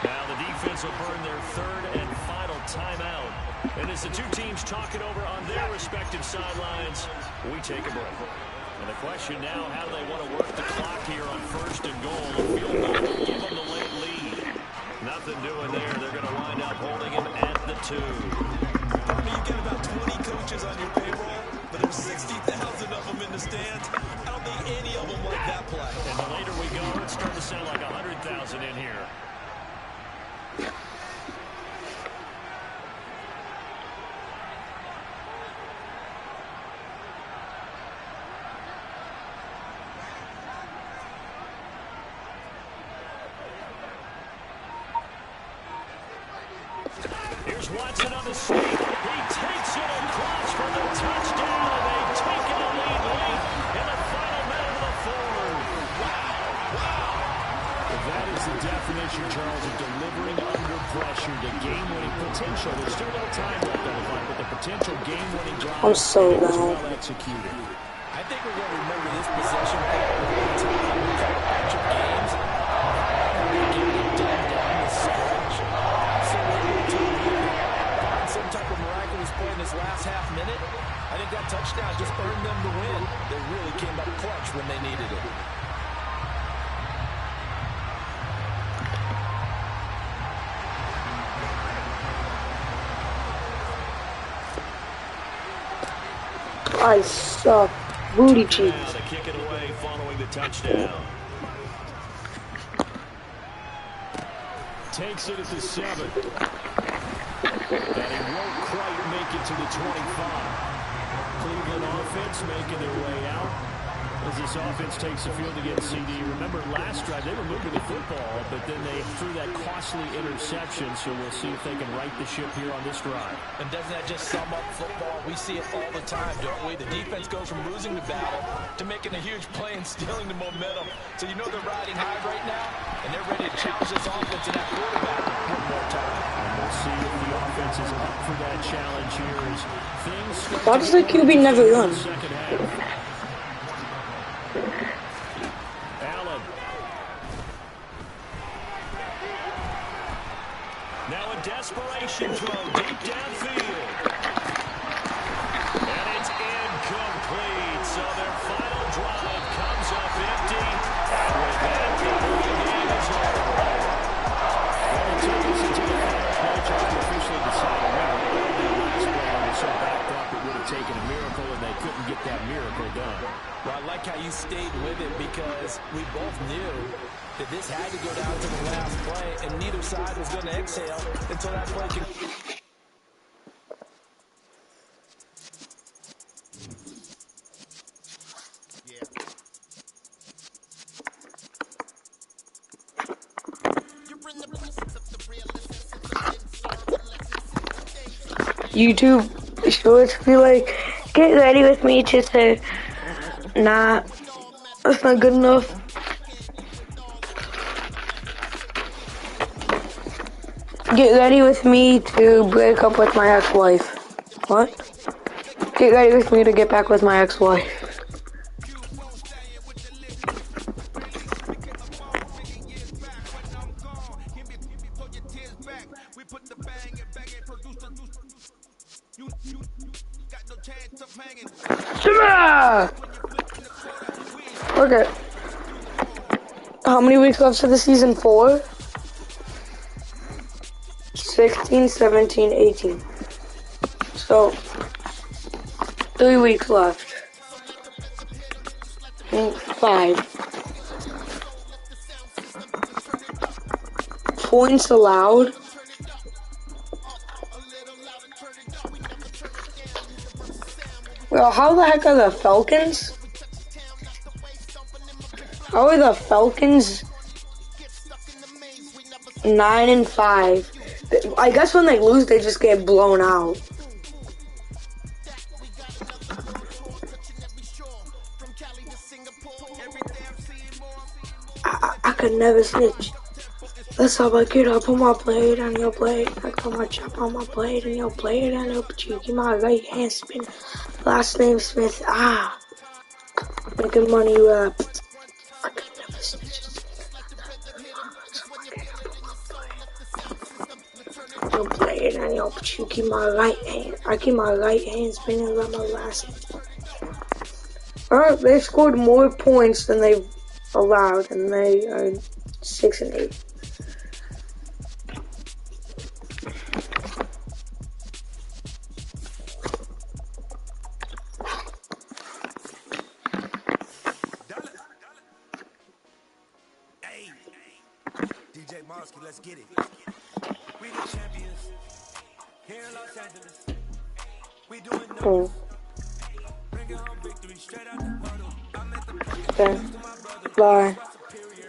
Now the defense will burn their 3rd and final timeout. And as the 2 teams talk it over on their respective sidelines, we take a break. And the question now, how do they want to work the clock here on 1st and goal? A field goal will give them the late lead. Nothing doing there. They're going to wind up holding him at the 2. You've got about 20 coaches on your payroll, but there's 60,000 of them in the stands. I don't think any of them like that play. And the later we go, it's starting to sound like 100,000 in here. Here's Watson on the sweep. He takes it across for the touchdown, and they've taken the lead late in the final minute of the fourth. Wow. That is the definition, Charles, of delivering under pressure. The game-winning potential. There's still no time left on the clock, but the potential game-winning drive I'm so was loud. well executed. I think we're going to remember this possession matchup games. Some type of miraculous play in this last half minute. I think that touchdown just earned them the win. They really came up clutch when they needed it. I suck. Booty cheeks. Now to kick it away following the touchdown. Takes it at the 7. And he won't quite make it to the 25. Cleveland offense making their way out as this offense takes the field against CD. Remember last drive, they were moving the football, but then they threw that costly interception, so we'll see if they can right the ship here on this drive. And doesn't that just sum up football? We see it all the time, don't we? The defense goes from losing the battle to making a huge play and stealing the momentum. So you know they're riding high right now, and they're ready to challenge this offense and that quarterback one more time. And we'll see if the offense is up for that challenge here as things start Why does the QB never run? second half. Allen. Now a desperation throw deep downfield. And it's incomplete. So their final drive comes up empty. And with that, the game is over. Well, it took us into the final play just to officially decide a winner. That last play when they so backed up, it would have taken a miracle, and they couldn't get that miracle done. Well, I like how you stayed with it because we both knew that this had to go down to the last play, and neither side was going to exhale until that play can... YouTube shorts be like, get ready with me to say, nah, that's not good enough. Get ready with me to break up with my ex-wife. What? Get ready with me to get back with my ex-wife. Okay. How many weeks left to the season? 4? 16, 17, 18. So, 3 weeks left. 5. Points allowed. Well, how the heck are the Falcons? How are the Falcons 9-5? I guess when they lose, they just get blown out. I could never snitch. That's how I get up on my blade and your blade. I put my chop on my blade and your blade and your cheeky. My right hand spin. Last name Smith. Ah. Making money rap. I could never snitch. Your blade and your cheeky. My right hand. I keep my right hand spinning like my last name. Alright, they scored more points than they've allowed, and they are 6-8. Let's get it. We the champions here in Los Angeles. We doing numbers. Bring home victory straight out the bottle. I'm at the Okay. Bye.